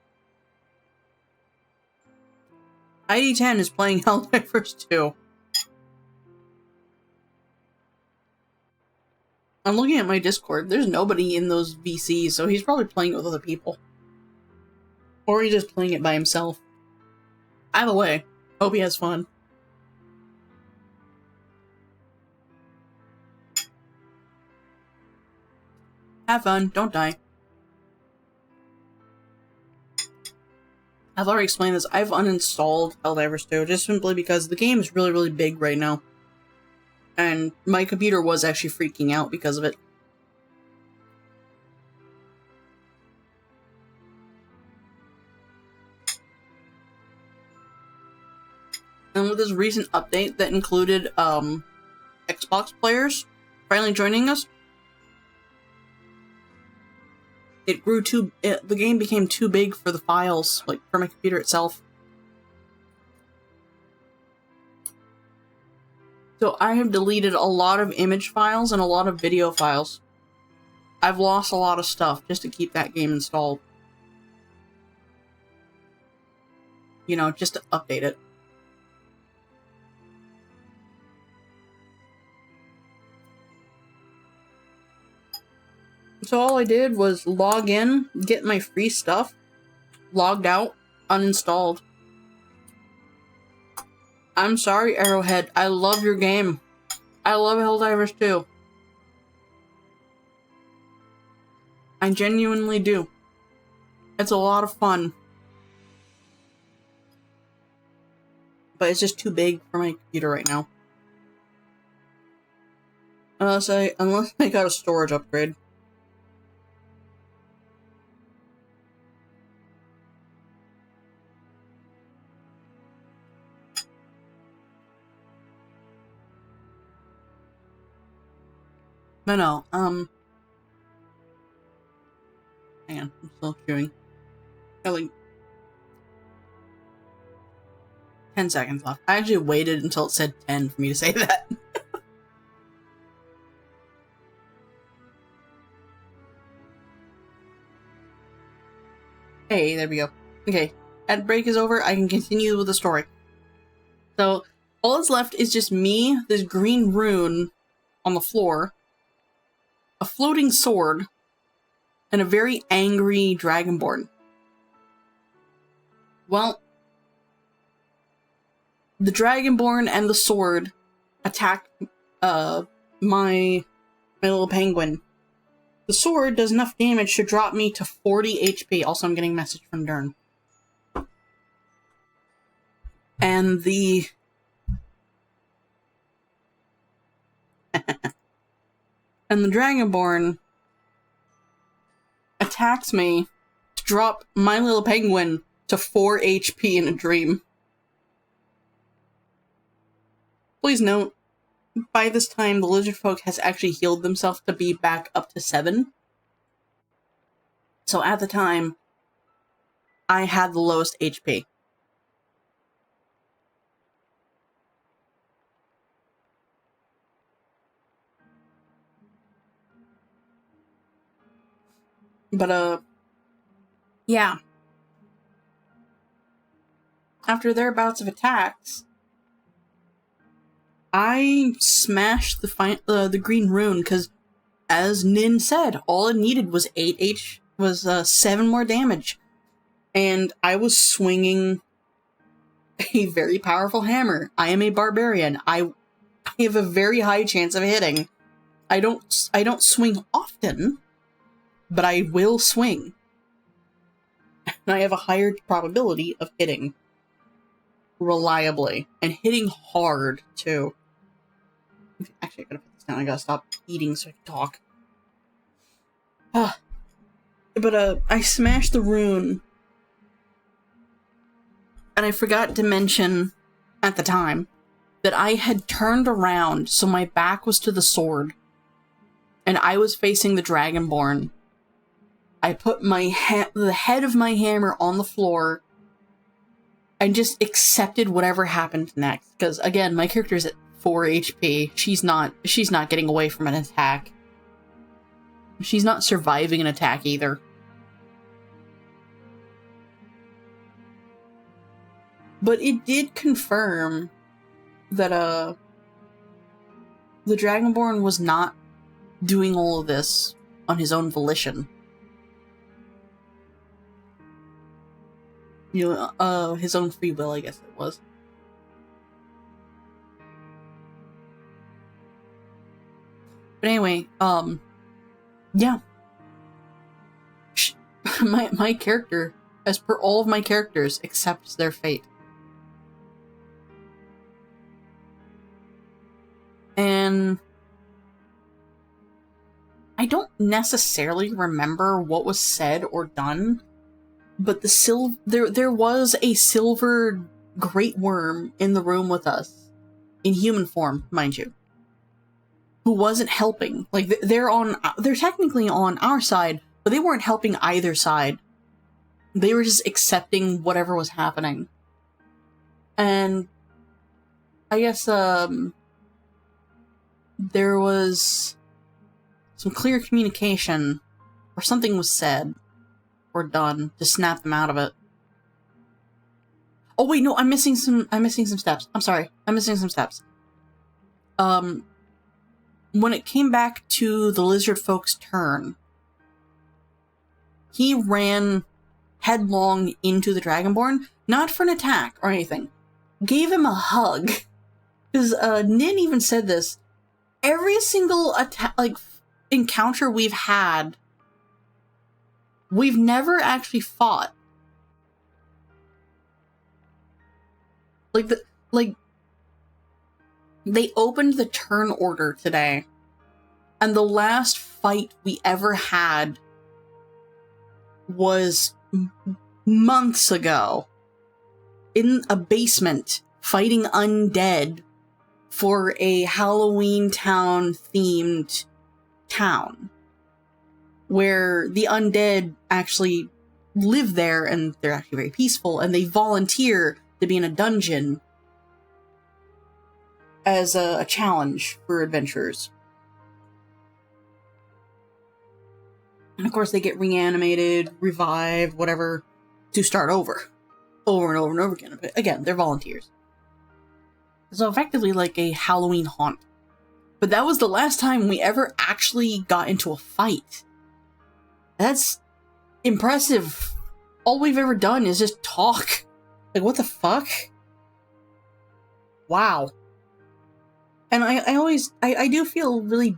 Speaker 1: ID10 is playing Helldivers 2. I'm looking at my Discord. There's nobody in those VCs, so he's probably playing it with other people. Or he's just playing it by himself. Either way, hope he has fun. Have fun, don't die. I've already explained this. I've uninstalled Helldivers 2 just simply because the game is really, really big right now. And my computer was actually freaking out because of it. And with this recent update that included Xbox players finally joining us, the game became too big for the files, like for my computer itself. So I have deleted a lot of image files and a lot of video files. I've lost a lot of stuff just to keep that game installed. You know, just to update it. So all I did was log in, get my free stuff, logged out, uninstalled. I'm sorry, Arrowhead. I love your game. I love Helldivers 2. I genuinely do. It's a lot of fun. But it's just too big for my computer right now. Unless I got a storage upgrade. No, hang on, I'm still queuing. Got like 10 seconds left. I actually waited until it said 10 for me to say that. Hey, there we go. Okay, ad break is over. I can continue with the story. So, all that's left is just me, this green rune on the floor, a floating sword, and a very angry dragonborn. Well, the dragonborn and the sword attack my little penguin. The sword does enough damage to drop me to 40 HP. Also, I'm getting a message from Dern. And the and the dragonborn attacks me to drop my little penguin to 4 HP in a dream. Please note, by this time, the lizard folk has actually healed themselves to be back up to 7. So at the time, I had the lowest HP. But, yeah. After their bouts of attacks, I smashed the green rune, because, as Nin said, all it needed was 7 more damage. And I was swinging a very powerful hammer. I am a barbarian. I have a very high chance of hitting. I don't swing often, but I will swing. And I have a higher probability of hitting reliably. And hitting hard, too. Actually, I gotta put this down. I gotta stop eating so I can talk. But, I smashed the rune. And I forgot to mention, at the time, that I had turned around so my back was to the sword. And I was facing the dragonborn. I put the head of my hammer on the floor and just accepted whatever happened next. Because, again, my character is at 4 HP. She's not getting away from an attack. She's not surviving an attack either. But it did confirm that, the Dragonborn was not doing all of this on his own volition. You know, his own free will, I guess it was. But anyway, yeah. My character, as per all of my characters, accepts their fate. And I don't necessarily remember what was said or done, but there was a silver great worm in the room with us, in human form, mind you, who wasn't helping. Like, they're technically on our side, but they weren't helping either side. They were just accepting whatever was happening. And I guess, there was some clear communication, or something was said or done to snap them out of it. Oh wait, no, I'm missing some steps. I'm sorry. I'm missing some steps. When it came back to the lizard folk's turn, he ran headlong into the Dragonborn, not for an attack or anything. Gave him a hug. Because, Nin even said this. Every single encounter we've had we've never actually fought. Like, they opened the turn order today, and the last fight we ever had was months ago in a basement fighting undead for a Halloween town themed town where the undead actually live there and they're actually very peaceful, and they volunteer to be in a dungeon as a challenge for adventurers. And of course they get reanimated, revived, whatever, to start over and over and over again. But again, they're volunteers. So effectively like a Halloween haunt. But that was the last time we ever actually got into a fight. That's impressive. All we've ever done is just talk. Like, what the fuck? Wow. And I do feel really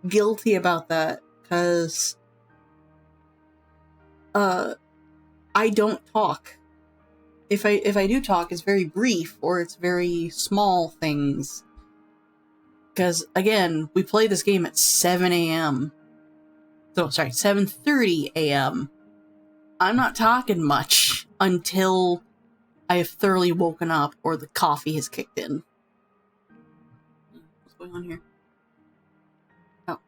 Speaker 1: guilty about that, because I don't talk. If I do talk, it's very brief, or it's very small things. Because, again, we play this game at 7 a.m. So, sorry, 7:30 a.m. I'm not talking much until I have thoroughly woken up or the coffee has kicked in. What's going on here? Oh.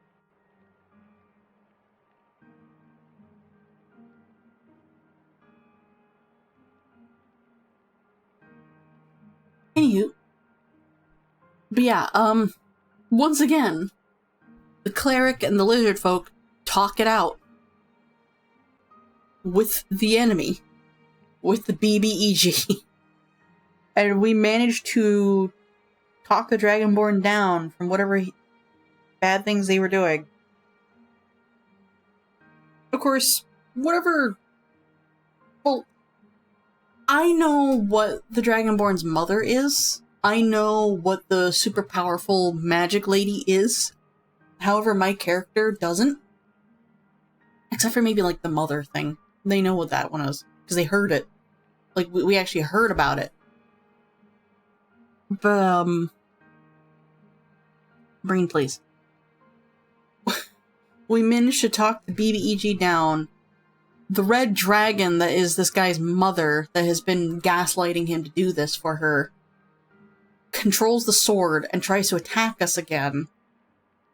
Speaker 1: Anywho. But yeah, once again, the cleric and the lizard folk talk it out with the enemy, with the BBEG. And we managed to talk the Dragonborn down from whatever bad things they were doing. Of course, whatever... Well, I know what the Dragonborn's mother is. I know what the super powerful magic lady is. However, my character doesn't. Except for maybe, like, the mother thing. They know what that one is. Because they heard it. Like, we actually heard about it. But, brain, please. We managed to talk the BBEG down. The red dragon that is this guy's mother, that has been gaslighting him to do this for her, controls the sword and tries to attack us again.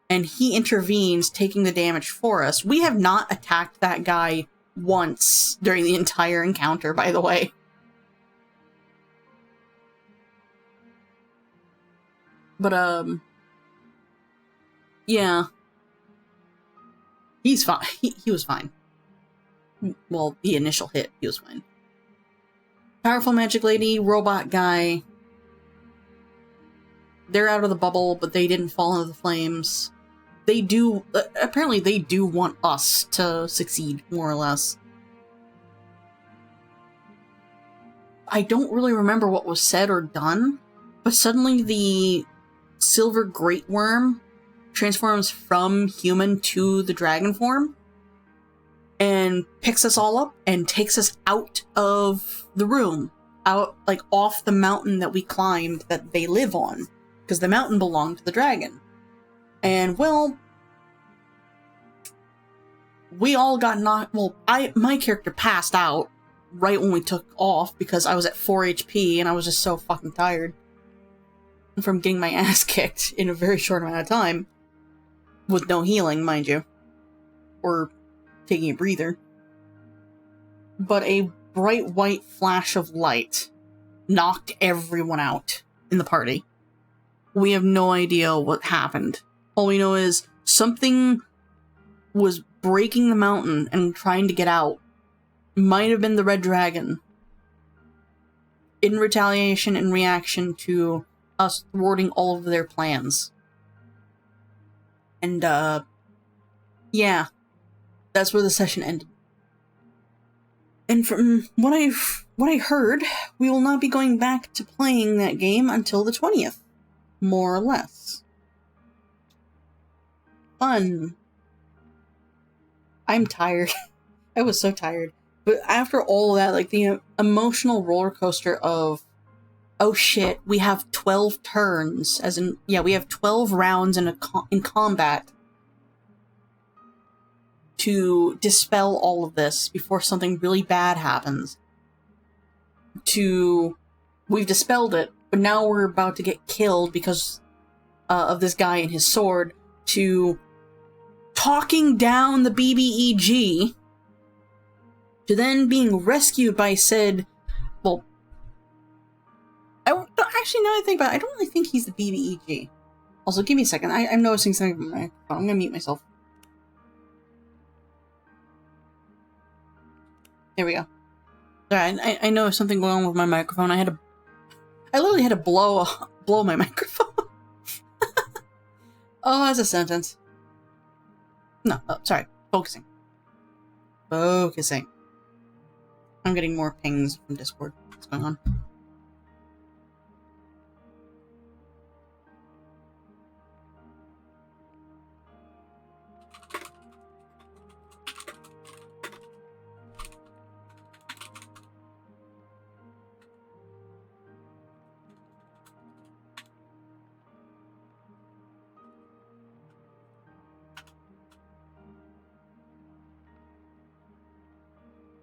Speaker 1: And he intervenes, taking the damage for us. We have not attacked that guy once during the entire encounter, by the way. But, yeah. He's fine. He was fine. Well, the initial hit, he was fine. Powerful magic lady, robot guy. They're out of the bubble, but they didn't fall into the flames. They do, apparently they do want us to succeed, more or less. I don't really remember what was said or done, but suddenly the silver great worm transforms from human to the dragon form and picks us all up and takes us out of the room, out, like, off the mountain that we climbed that they live on, because the mountain belonged to the dragon. And, well, we all got knocked, well, my character passed out right when we took off because I was at 4 HP and I was just so fucking tired from getting my ass kicked in a very short amount of time, with no healing, mind you, or taking a breather. But a bright white flash of light knocked everyone out in the party. We have no idea what happened. All we know is something was breaking the mountain and trying to get out. Might have been the red dragon. In retaliation and reaction to us thwarting all of their plans. And, yeah. That's where the session ended. And from what I heard, we will not be going back to playing that game until the 20th. More or less. Fun. I'm tired. I was so tired. But after all of that, like the emotional roller coaster of, oh shit, we have 12 turns, as in, yeah, we have 12 rounds in combat to dispel all of this before something really bad happens. We've dispelled it, but now we're about to get killed because of this guy and his sword, to talking down the BBEG, to then being rescued by said, well, actually, now that I think about it, I don't really think he's the BBEG. Also, give me a second. I'm noticing something on my phone. I'm gonna mute myself. There we go. Sorry, I know something going on with my microphone. I literally had to blow my microphone. Oh, that's a sentence. No, oh, sorry. Focusing. Focusing. I'm getting more pings from Discord. What's going on?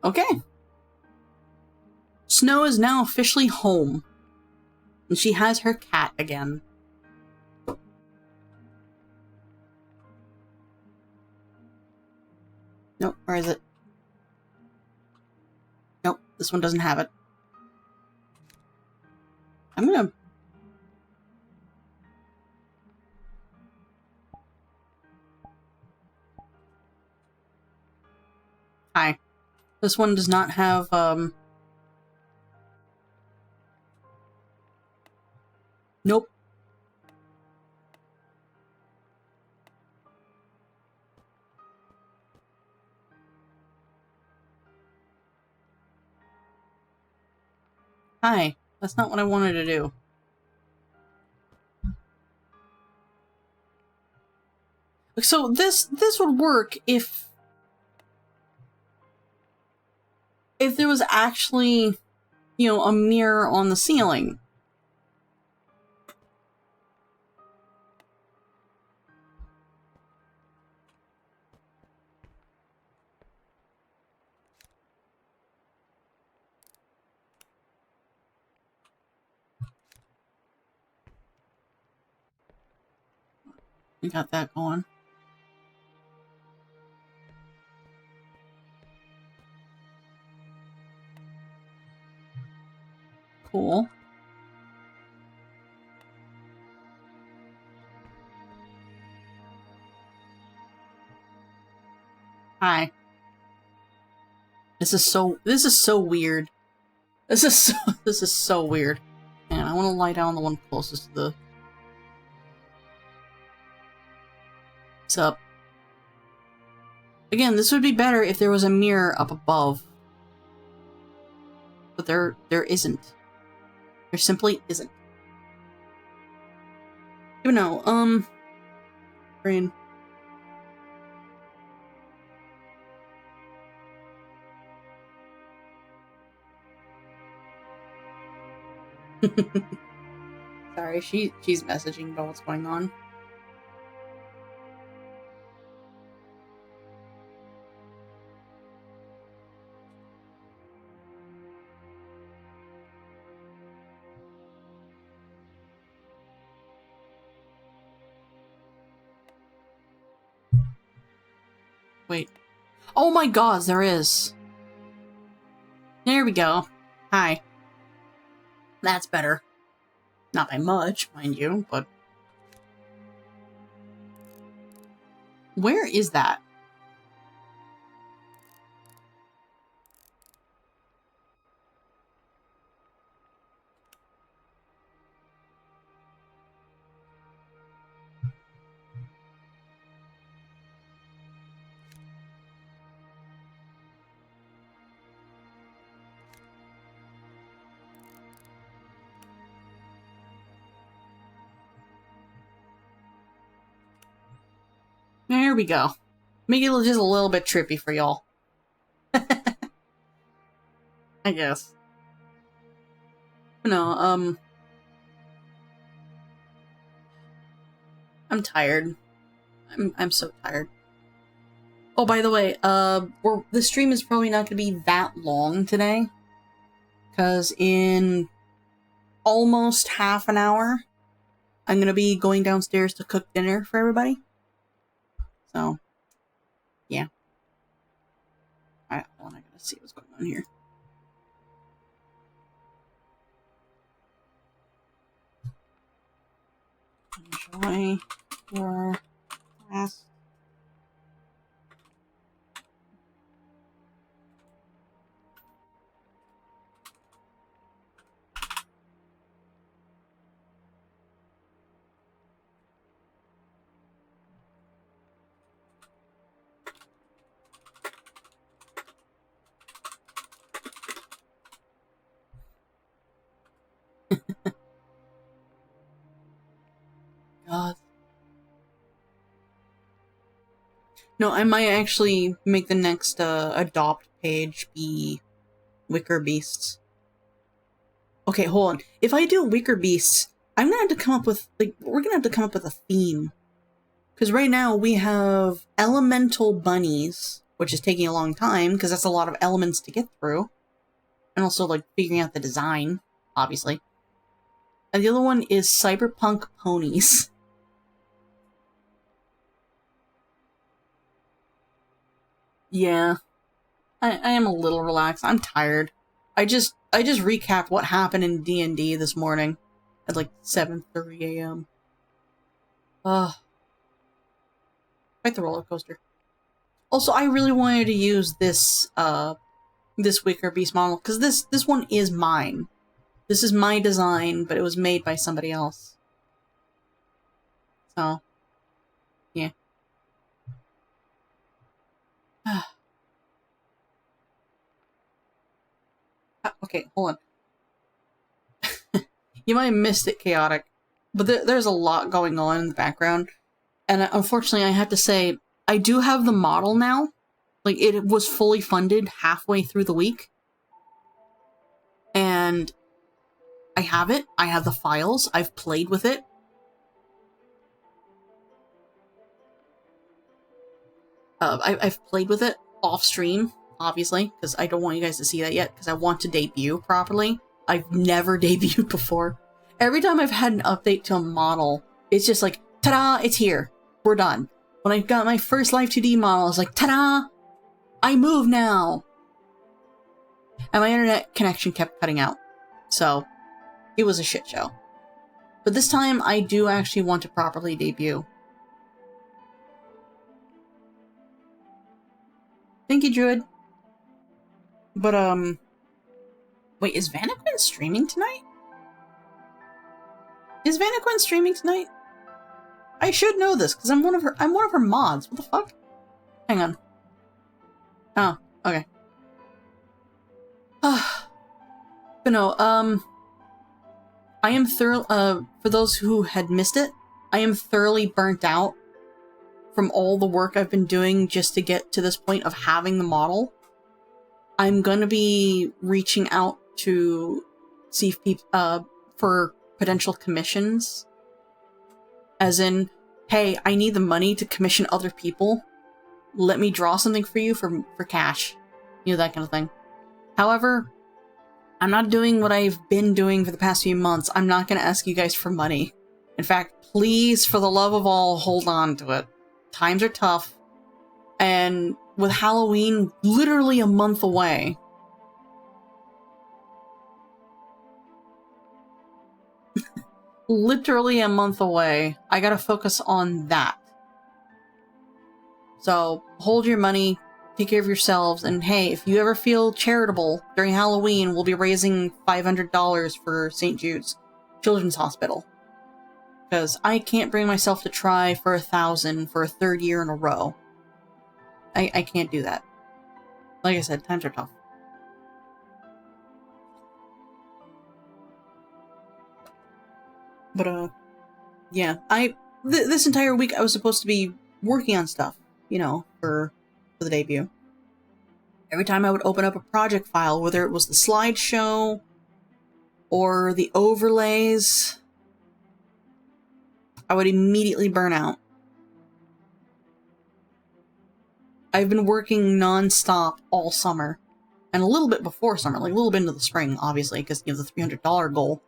Speaker 1: Okay. Snow is now officially home. And she has her cat again. Nope, where is it? Nope, this one doesn't have it. I'm gonna... Hi. This one does not have, Nope. Hi. That's not what I wanted to do. So this would work if there was actually, you know, a mirror on the ceiling. We got that going. Cool. Hi. This is so weird. This is so weird. And I want to lie down the one closest to the... What's up? Again, this would be better if there was a mirror up above. But there isn't. There simply isn't. Even no, brain. Sorry, she's messaging about what's going on. Wait. Oh my god, there is. There we go. Hi. That's better. Not by much, mind you, but... Where is that? There we go. Make it just a little bit trippy for y'all. I guess. No, I'm tired. I'm so tired. Oh, by the way, the stream is probably not gonna be that long today. Because in almost half an hour, I'm gonna be going downstairs to cook dinner for everybody. So, yeah. Alright, hold on, I gotta see what's going on here. Enjoy your last. God. No, I might actually make the next adopt page be Wicker Beasts. Okay, hold on. If I do Wicker Beasts, I'm gonna have to come up with, like, we're gonna have to come up with a theme. Because right now we have elemental bunnies, which is taking a long time, because that's a lot of elements to get through. And also, like, figuring out the design, obviously. And the other one is cyberpunk ponies. Yeah. I am a little relaxed. I'm tired. I just recapped what happened in D&D this morning at like 7:30 a.m. Ugh. Quite the roller coaster. Also, I really wanted to use this this Wicker Beast model because this one is mine. This is my design, but it was made by somebody else. So, yeah. Okay, hold on. You might have missed it, Chaotic, but there's a lot going on in the background. And unfortunately, I have to say, I do have the model now. Like, it was fully funded halfway through the week. And I have it. I have the files. I've played with it. I've played with it off stream, obviously, because I don't want you guys to see that yet, because I want to debut properly. I've never debuted before. Every time I've had an update to a model, it's just like, ta-da, it's here. We're done. When I got my first Live 2D model, I was like, ta-da! I move now! And my internet connection kept cutting out. So, it was a shit show. But this time, I do actually want to properly debut. Thank you, Druid. But, wait, is Vanaquin streaming tonight? Is Vanaquin streaming tonight? I should know this, because I'm one of her mods. What the fuck? Hang on. Oh, okay. But no, I am for those who had missed it, I am thoroughly burnt out from all the work I've been doing just to get to this point of having the model. I'm gonna be reaching out to see if people, for potential commissions. As in, hey, I need the money to commission other people. Let me draw something for you for cash. You know, that kind of thing. However, I'm not doing what I've been doing for the past few months. I'm not going to ask you guys for money. In fact, please, for the love of all, hold on to it. Times are tough. And with Halloween literally a month away, literally a month away, I gotta focus on that. So, hold your money, take care of yourselves, and hey, if you ever feel charitable during Halloween, we'll be raising $500 for St. Jude's Children's Hospital. Because I can't bring myself to try for $1,000 for a third year in a row. I can't do that. Like I said, times are tough. But, yeah, this entire week I was supposed to be working on stuff, you know, for the debut. Every time I would open up a project file, whether it was the slideshow or the overlays, I would immediately burn out. I've been working non-stop all summer, and a little bit before summer, like a little bit into the spring, obviously, because you have the $300 goal.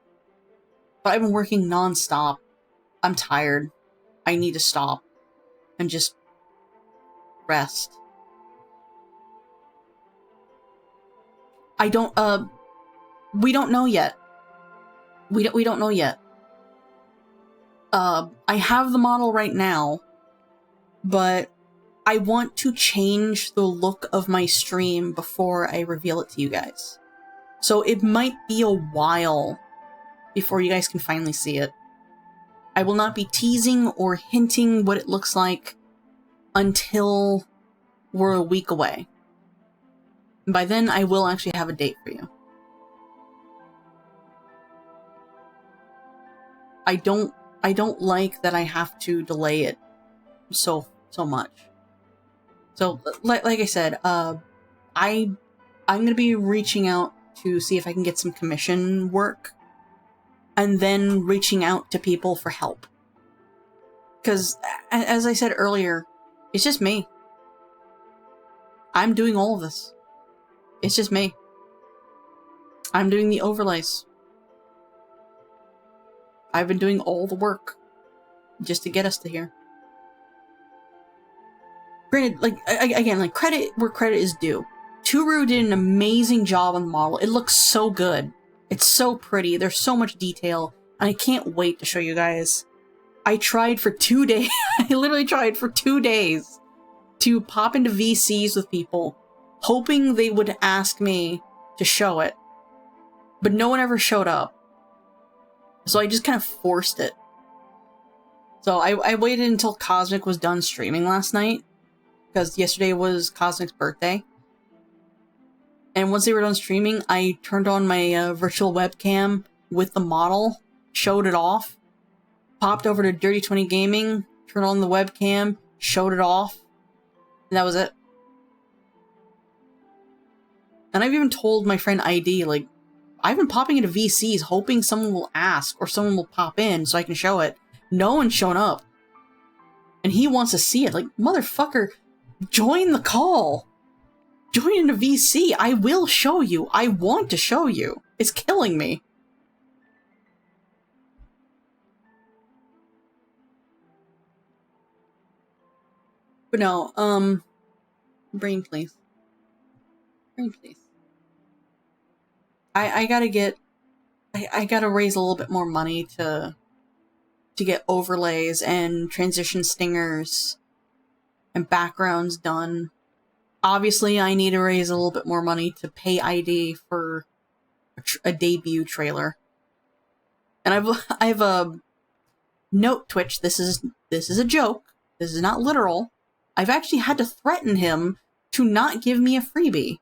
Speaker 1: But I've been working non-stop. I'm tired. I need to stop and just rest. We don't know yet. We don't know yet. I have the model right now, but I want to change the look of my stream before I reveal it to you guys. So it might be a while before you guys can finally see it. I will not be teasing or hinting what it looks like until we're a week away. By then, I will actually have a date for you. I don't like that I have to delay it so much. So, like I said, I'm gonna be reaching out to see if I can get some commission work, and then reaching out to people for help. Because, as I said earlier, it's just me. I'm doing all of this. It's just me. I'm doing the overlays. I've been doing all the work just to get us to here. Granted, like, again, like, credit where credit is due. Turu did an amazing job on the model. It looks so good. It's so pretty. There's so much detail. And I can't wait to show you guys. I tried for 2 days. I literally tried for 2 days to pop into VCs with people, hoping they would ask me to show it. But no one ever showed up. So I just kind of forced it. So I waited until Cosmic was done streaming last night, because yesterday was Cosmic's birthday. And once they were done streaming, I turned on my virtual webcam with the model, showed it off, popped over to Dirty 20 Gaming, turned on the webcam, showed it off, and that was it. And I've even told my friend ID, like, I've been popping into VCs hoping someone will ask or someone will pop in so I can show it. No one's shown up. And he wants to see it. Like, motherfucker, join the call. Join into VC. I will show you. I want to show you. It's killing me. But no, brain please. Brain please. I gotta get... I gotta raise a little bit more money to get overlays and transition stingers and backgrounds done. Obviously, I need to raise a little bit more money to pay ID for a debut trailer. And I have a note, Twitch. This is a joke. This is not literal. I've actually had to threaten him to not give me a freebie.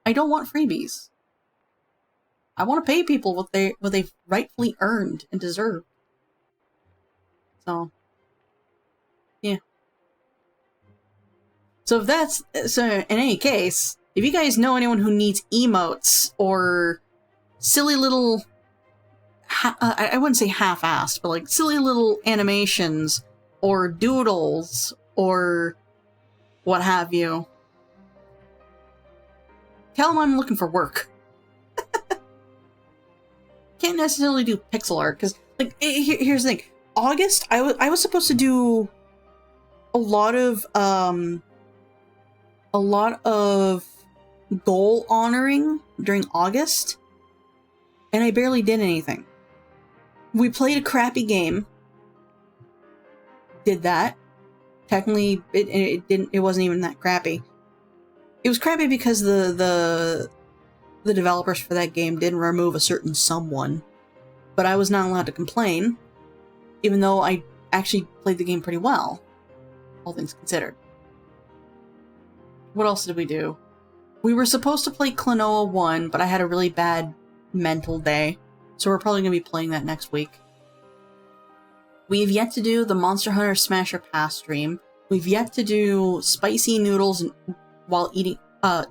Speaker 1: I don't want freebies. I want to pay people what they've rightfully earned and deserve. So, yeah. So in any case, if you guys know anyone who needs emotes or silly little, I wouldn't say half-assed, but like silly little animations or doodles or what have you, tell them I'm looking for work. Can't necessarily do pixel art, because, like, here's the thing. August, I was supposed to do a lot of goal honoring during August, and I barely did anything. We played a crappy game. Did that. Technically, it wasn't even that crappy. It was crappy because the developers for that game didn't remove a certain someone, but I was not allowed to complain, even though I actually played the game pretty well, all things considered. What else did we do? We were supposed to play Klonoa 1, but I had a really bad mental day, so we're probably going to be playing that next week. We've yet to do the Monster Hunter Smasher Pass stream. We've yet to do spicy noodles while eating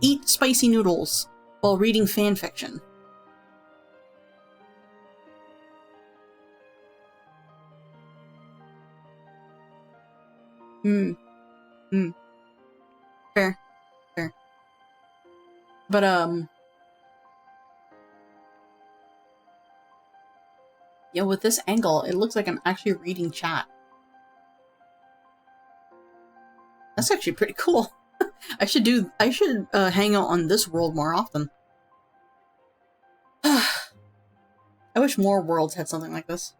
Speaker 1: Eat spicy noodles while reading fan fiction. Fair. Fair. But, yeah, with this angle, it looks like I'm actually reading chat. That's actually pretty cool. I should hang out on this world more often. I wish more worlds had something like this.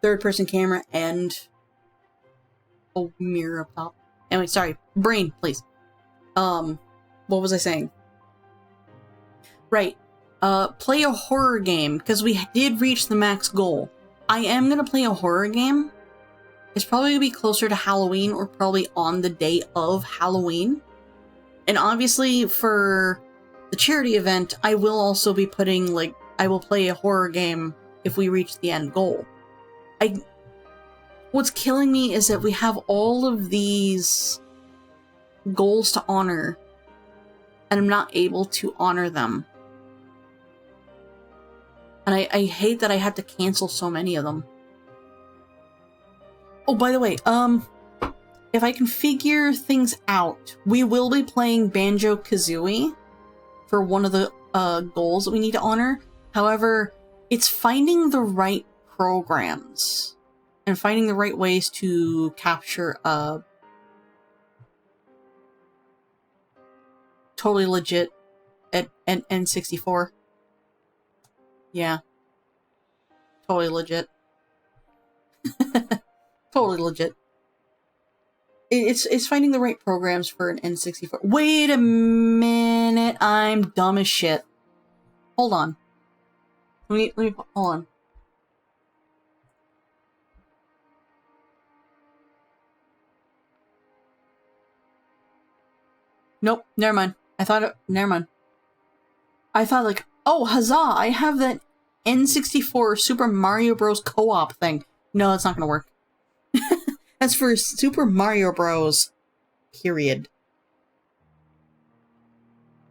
Speaker 1: Third-person camera and a mirror up top. Anyway, sorry. Brain, please. What was I saying? Right. Play a horror game, because we did reach the max goal. I am gonna play a horror game. It's probably gonna be closer to Halloween, or probably on the day of Halloween. And obviously, for the charity event, I will also be putting, like, I will play a horror game if we reach the end goal. What's killing me is that we have all of these goals to honor, and I'm not able to honor them. And I hate that I had to cancel so many of them. Oh, by the way, if I can figure things out, we will be playing Banjo-Kazooie for one of the goals that we need to honor. However, it's finding the right programs and finding the right ways to capture totally legit at N64. Yeah. Totally legit. Totally legit. It's finding the right programs for an N64. Wait a minute, I'm dumb as shit. Hold on. Let me hold on. Nope, never mind. Never mind. I thought like, oh, huzzah, I have that N64 Super Mario Bros. Co-op thing. No, that's not gonna work. That's for Super Mario Bros. Period.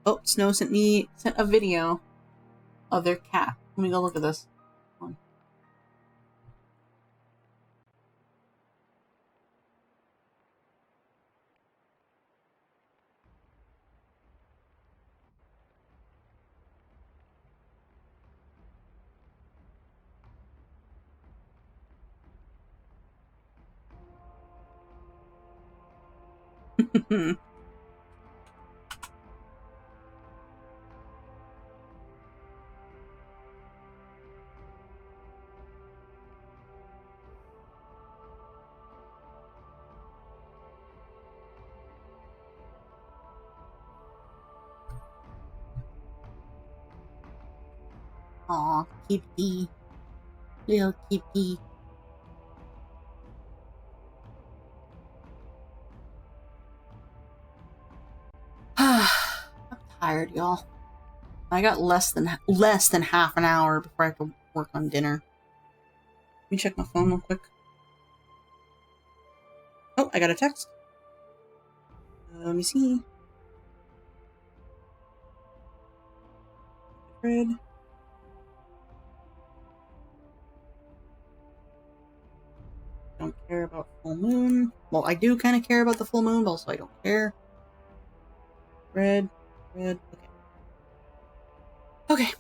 Speaker 1: Oh, Snow sent a video of their cat. Let me go look at this. Hold on. Aw, kitty. Little kitty. I'm tired, y'all. I got less than half an hour before I have to work on dinner. Let me check my phone real quick. Oh, I got a text. Let me see. Red. Don't care about full moon. Well, I do kind of care about the full moon, but also I don't care. Red. Okay. Okay.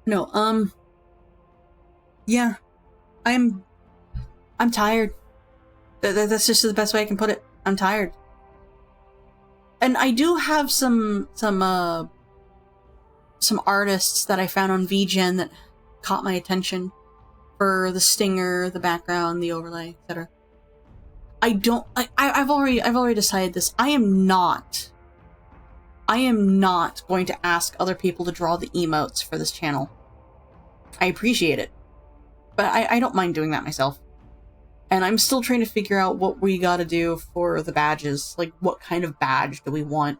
Speaker 1: No, yeah. I'm tired. That's just the best way I can put it. I'm tired. And I do have some artists that I found on VGen that caught my attention for the stinger, the background, the overlay, etc. I've already decided this. I am not going to ask other people to draw the emotes for this channel. I appreciate it, but I don't mind doing that myself. And I'm still trying to figure out what we gotta do for the badges. Like, what kind of badge do we want?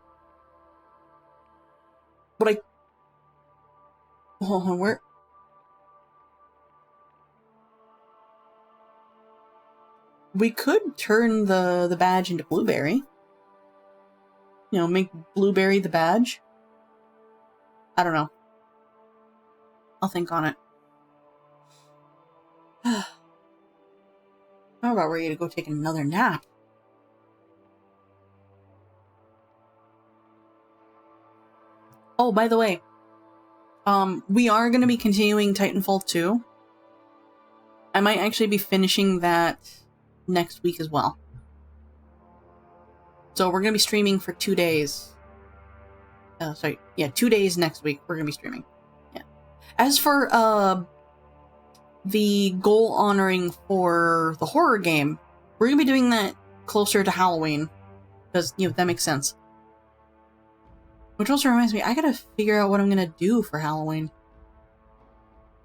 Speaker 1: But hold on, where? We could turn the badge into Blueberry. You know, make Blueberry the badge? I don't know. I'll think on it. I'm about ready to go take another nap. Oh, by the way, we are going to be continuing Titanfall 2. I might actually be finishing that next week as well. So we're going to be streaming for 2 days. 2 days next week we're going to be streaming. Yeah. As for the goal honoring for the horror game, we're going to be doing that closer to Halloween. Because, you know, that makes sense. Which also reminds me, I gotta figure out what I'm gonna do for Halloween.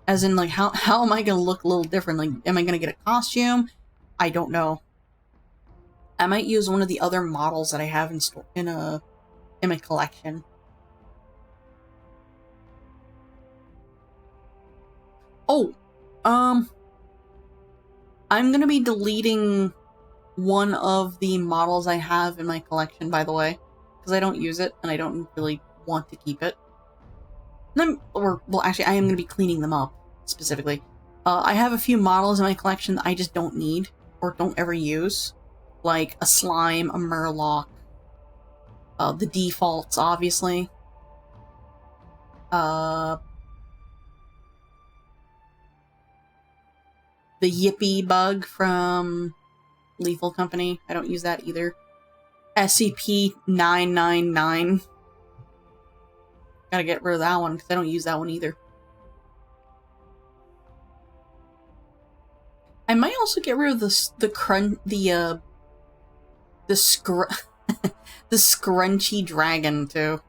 Speaker 1: As in, like, how am I gonna look a little different? Like, am I gonna get a costume? I don't know. I might use one of the other models that I have in my collection. Oh, I'm gonna be deleting one of the models I have in my collection, by the way, because I don't use it and I don't really want to keep it. Actually, I am going to be cleaning them up, specifically. I have a few models in my collection that I just don't need, or don't ever use. Like a slime, a murloc, the defaults, obviously. The Yippy bug from Lethal Company. I don't use that either. SCP-999. Gotta get rid of that one, because I don't use that one either. I might also get rid of the scrunchy dragon, too.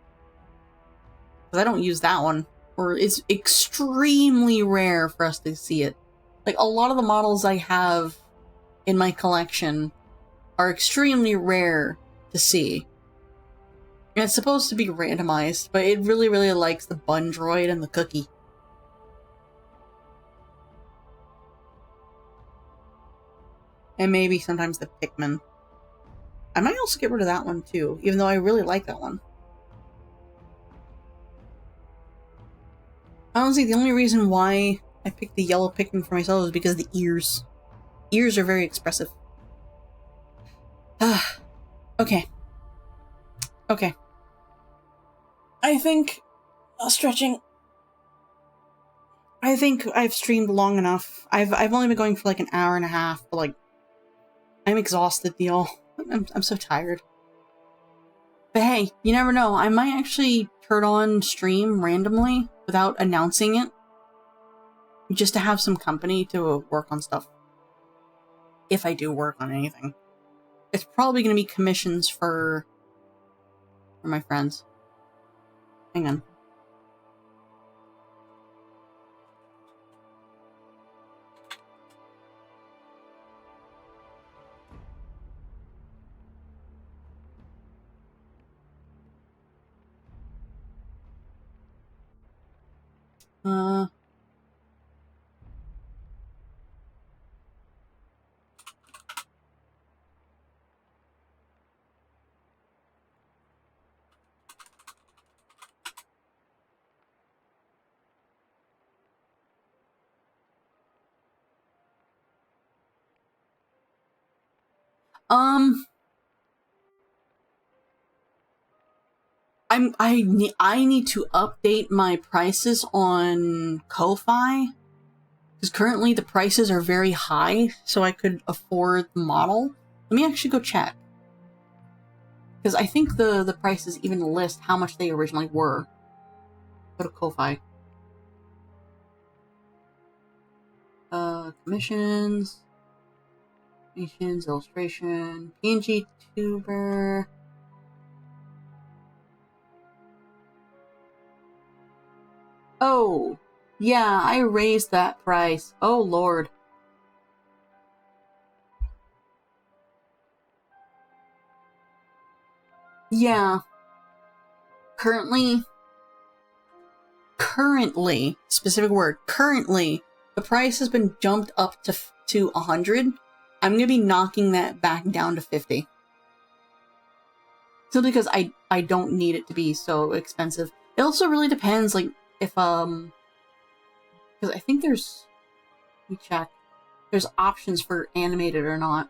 Speaker 1: Because I don't use that one. Or it's extremely rare for us to see it. Like, a lot of the models I have in my collection are extremely rare to see. And it's supposed to be randomized, but it really, really likes the bun droid and the cookie. And maybe sometimes the Pikmin. I might also get rid of that one too, even though I really like that one. Honestly, the only reason why I picked the yellow Pikmin for myself is because of the ears. Ears are very expressive. Okay. Okay. I think stretching. I think I've streamed long enough. I've only been going for like an hour and a half, but like I'm exhausted, y'all. I'm so tired. But hey, you never know. I might actually turn on stream randomly without announcing it, just to have some company to work on stuff. If I do work on anything, it's probably going to be commissions for my friends. Hang on. I need to update my prices on Ko-Fi, because currently the prices are very high, so I could afford the model. Let me actually go check, because I think the prices even list how much they originally were. Go to Ko-Fi. Commissions, illustration, PNG tuber. Oh, yeah, I raised that price. Oh, Lord. Yeah. Currently, specific word, currently, the price has been jumped up to 100. I'm going to be knocking that back down to 50. Simply because I don't need it to be so expensive. It also really depends, like, if, because I think there's, let me check, there's options for animated or not.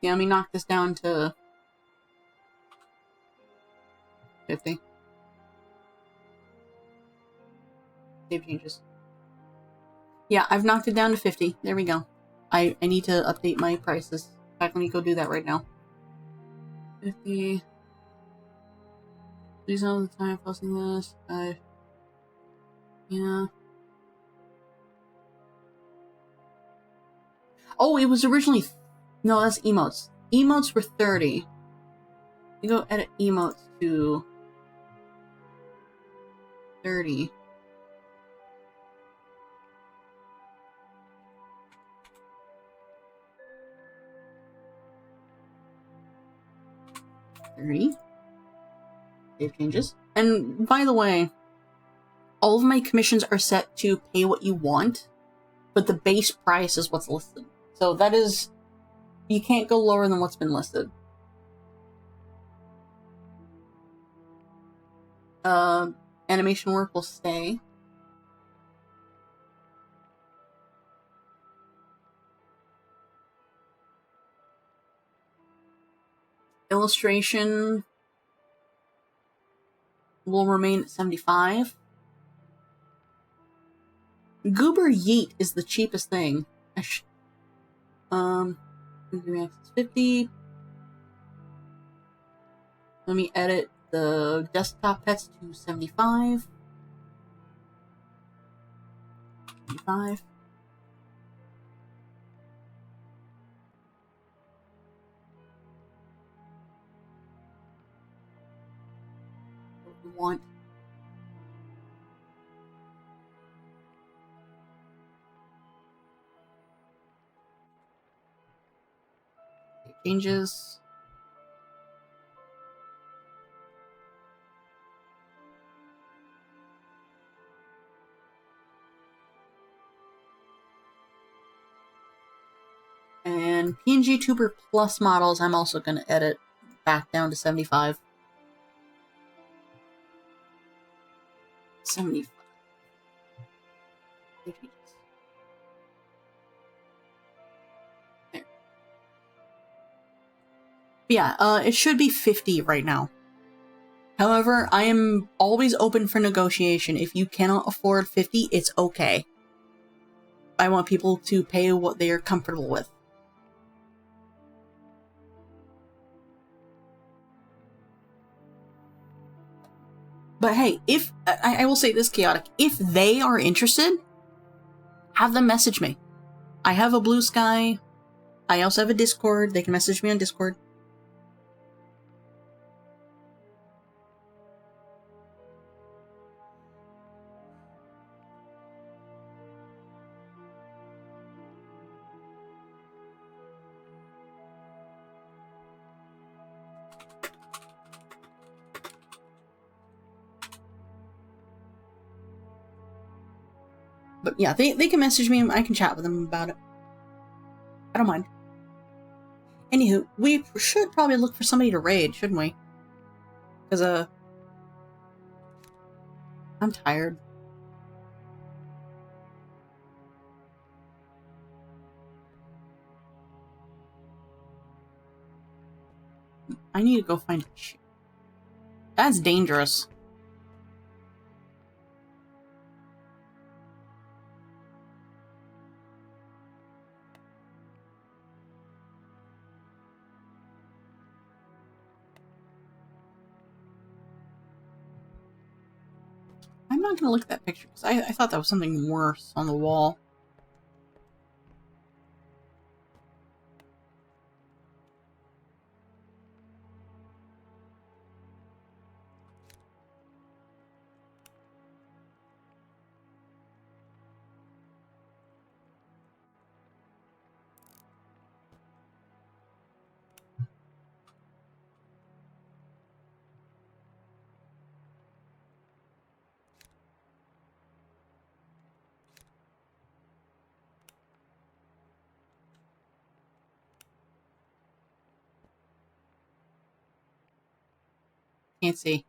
Speaker 1: Yeah, let me knock this down to 50. Save changes. Yeah, I've knocked it down to 50. There we go. I need to update my prices. In fact, let me go do that right now. 50. Please know the time posting this. Yeah. Oh, it was originally... No, that's emotes. Emotes were 30. You go edit emotes to 30. Save changes. And by the way, all of my commissions are set to pay what you want, but the base price is what's listed. So that is, you can't go lower than what's been listed. Animation work will stay. Illustration will remain at 75. Goober Yeet is the cheapest thing. Access 50. Let me edit the desktop pets to 75. 75. What we want. Changes. And PNG Tuber Plus models, I'm also going to edit back down to 75. 75. There. Yeah, it should be 50 right now. However, I am always open for negotiation. If you cannot afford 50, it's okay. I want people to pay what they are comfortable with. But hey, if I will say this, Chaotic, if they are interested, have them message me. I have a Blue Sky. I also have a Discord. They can message me on Discord. But yeah, they can message me and I can chat with them about it. I don't mind. Anywho, we should probably look for somebody to raid, shouldn't we? Because, I'm tired. I need to go find a chick. That's dangerous. I'm not gonna look at that picture because I thought that was something worse on the wall. Can't see.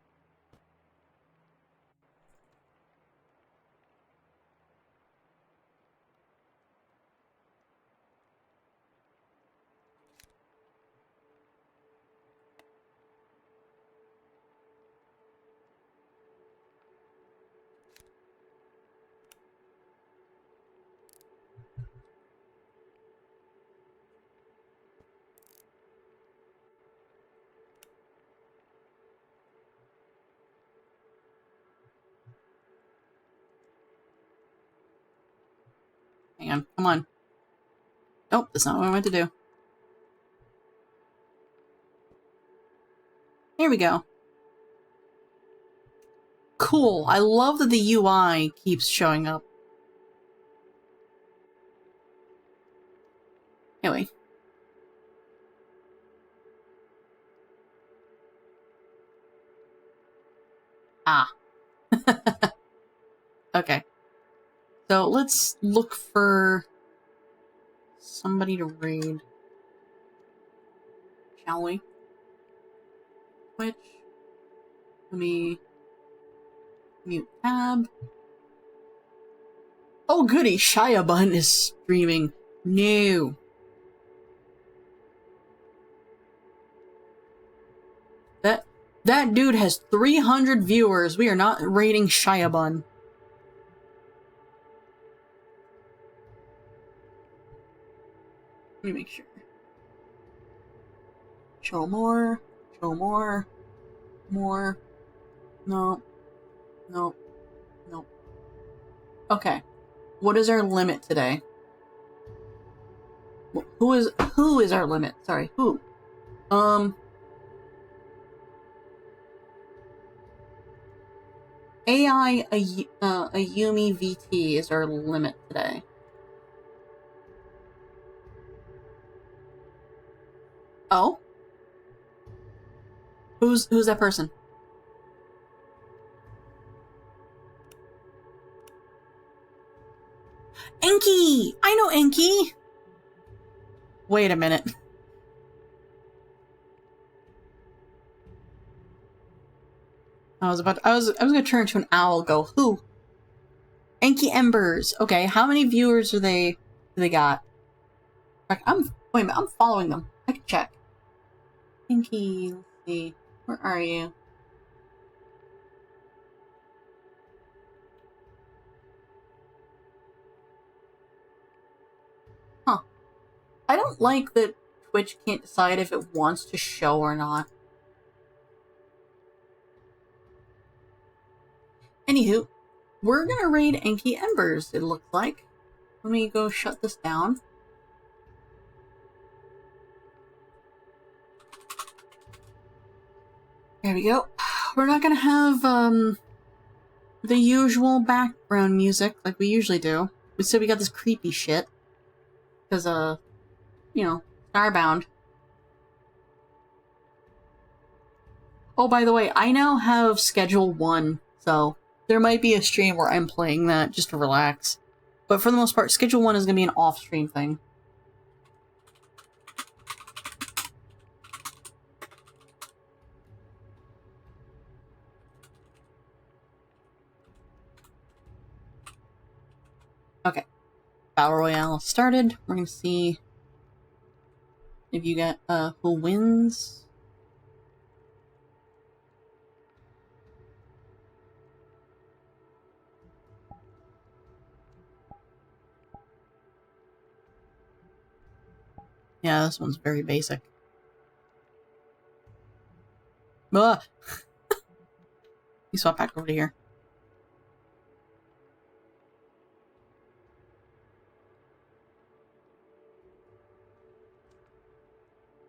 Speaker 1: Hang on, come on. Nope, that's not what I meant to do. Here we go. Cool. I love that the UI keeps showing up. Anyway. Ah. Okay. So let's look for somebody to raid. Shall we? Twitch. Let me mute tab. Oh goody, Shia Bun is streaming. No. That dude has 300 viewers. We are not raiding Shia Bun. Let me make sure. Show more. Show more. More. No. Nope. Nope. Okay. What is our limit today? Who is our limit? Sorry, who? AI Ayumi VT is our limit today. Oh? Who's that person? Enki! I know Enki! Wait a minute. I was gonna turn to an owl and go, who? Enki Embers. Okay, how many viewers do they got? Like, wait a minute, I'm following them. I can check. Enki, let's see. Where are you? Huh. I don't like that Twitch can't decide if it wants to show or not. Anywho, we're gonna raid Enki Embers, it looks like. Let me go shut this down. There we go. We're not gonna have, the usual background music like we usually do. So we got this creepy shit. Because, you know, Starbound. Oh, by the way, I now have Schedule 1, so there might be a stream where I'm playing that just to relax. But for the most part, Schedule 1 is going to be an off-stream thing. Okay. Battle Royale started. We're going to see if you get, who wins. Yeah, this one's very basic. Ugh. You swap back over to here.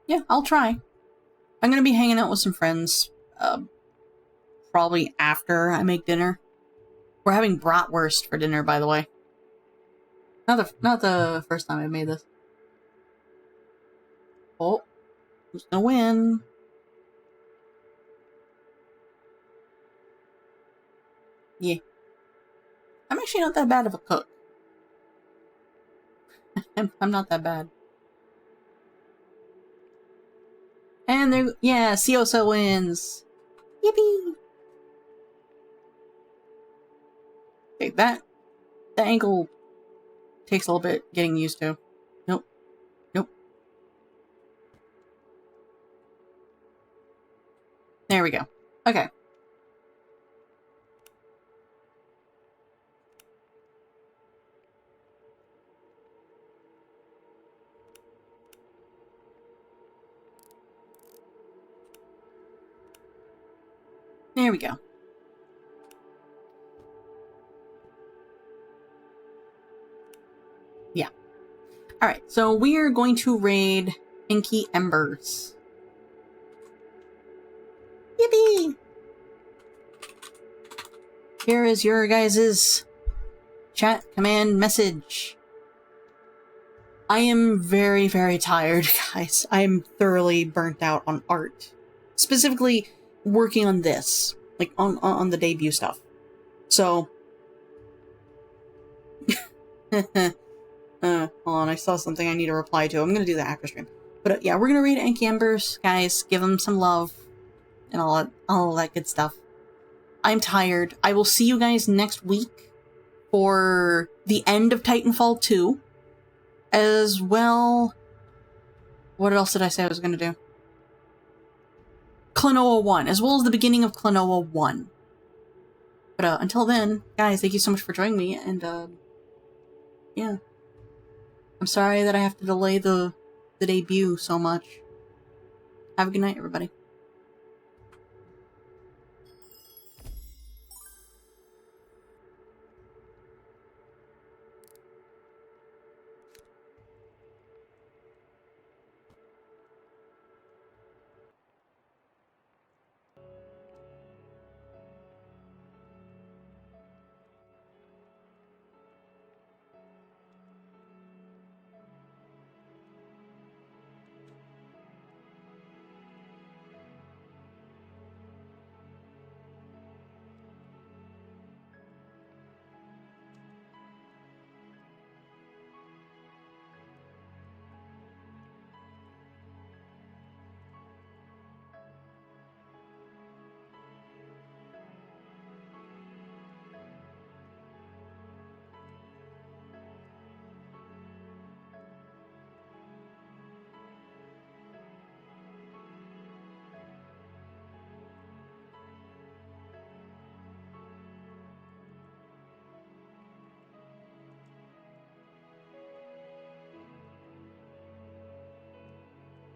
Speaker 1: Yeah, I'll try. I'm gonna be hanging out with some friends, probably after I make dinner. We're having bratwurst for dinner, by the way. Not the first time I made this. Oh, who's gonna win? Yeah. I'm actually not that bad of a cook. I'm not that bad. And there, yeah, Siosa wins. Yippee! Okay, the angle takes a little bit getting used to. Nope. Nope. There we go. Okay. There we go. Yeah. Alright, so we are going to raid Inky Embers. Yippee! Here is your guys' chat command message. I am very, very tired, guys. I am thoroughly burnt out on art. Specifically, working on this. Like, on the debut stuff. So... hold on, I saw something I need to reply to. I'm gonna do that after stream. But yeah, we're gonna read Inky Embers, guys. Give them some love. And all that good stuff. I'm tired. I will see you guys next week for the end of Titanfall 2. As well... What else did I say I was gonna do? Klonoa 1, as well as the beginning of Klonoa 1. But until then, guys, thank you so much for joining me, and yeah. I'm sorry that I have to delay the debut so much. Have a good night, everybody.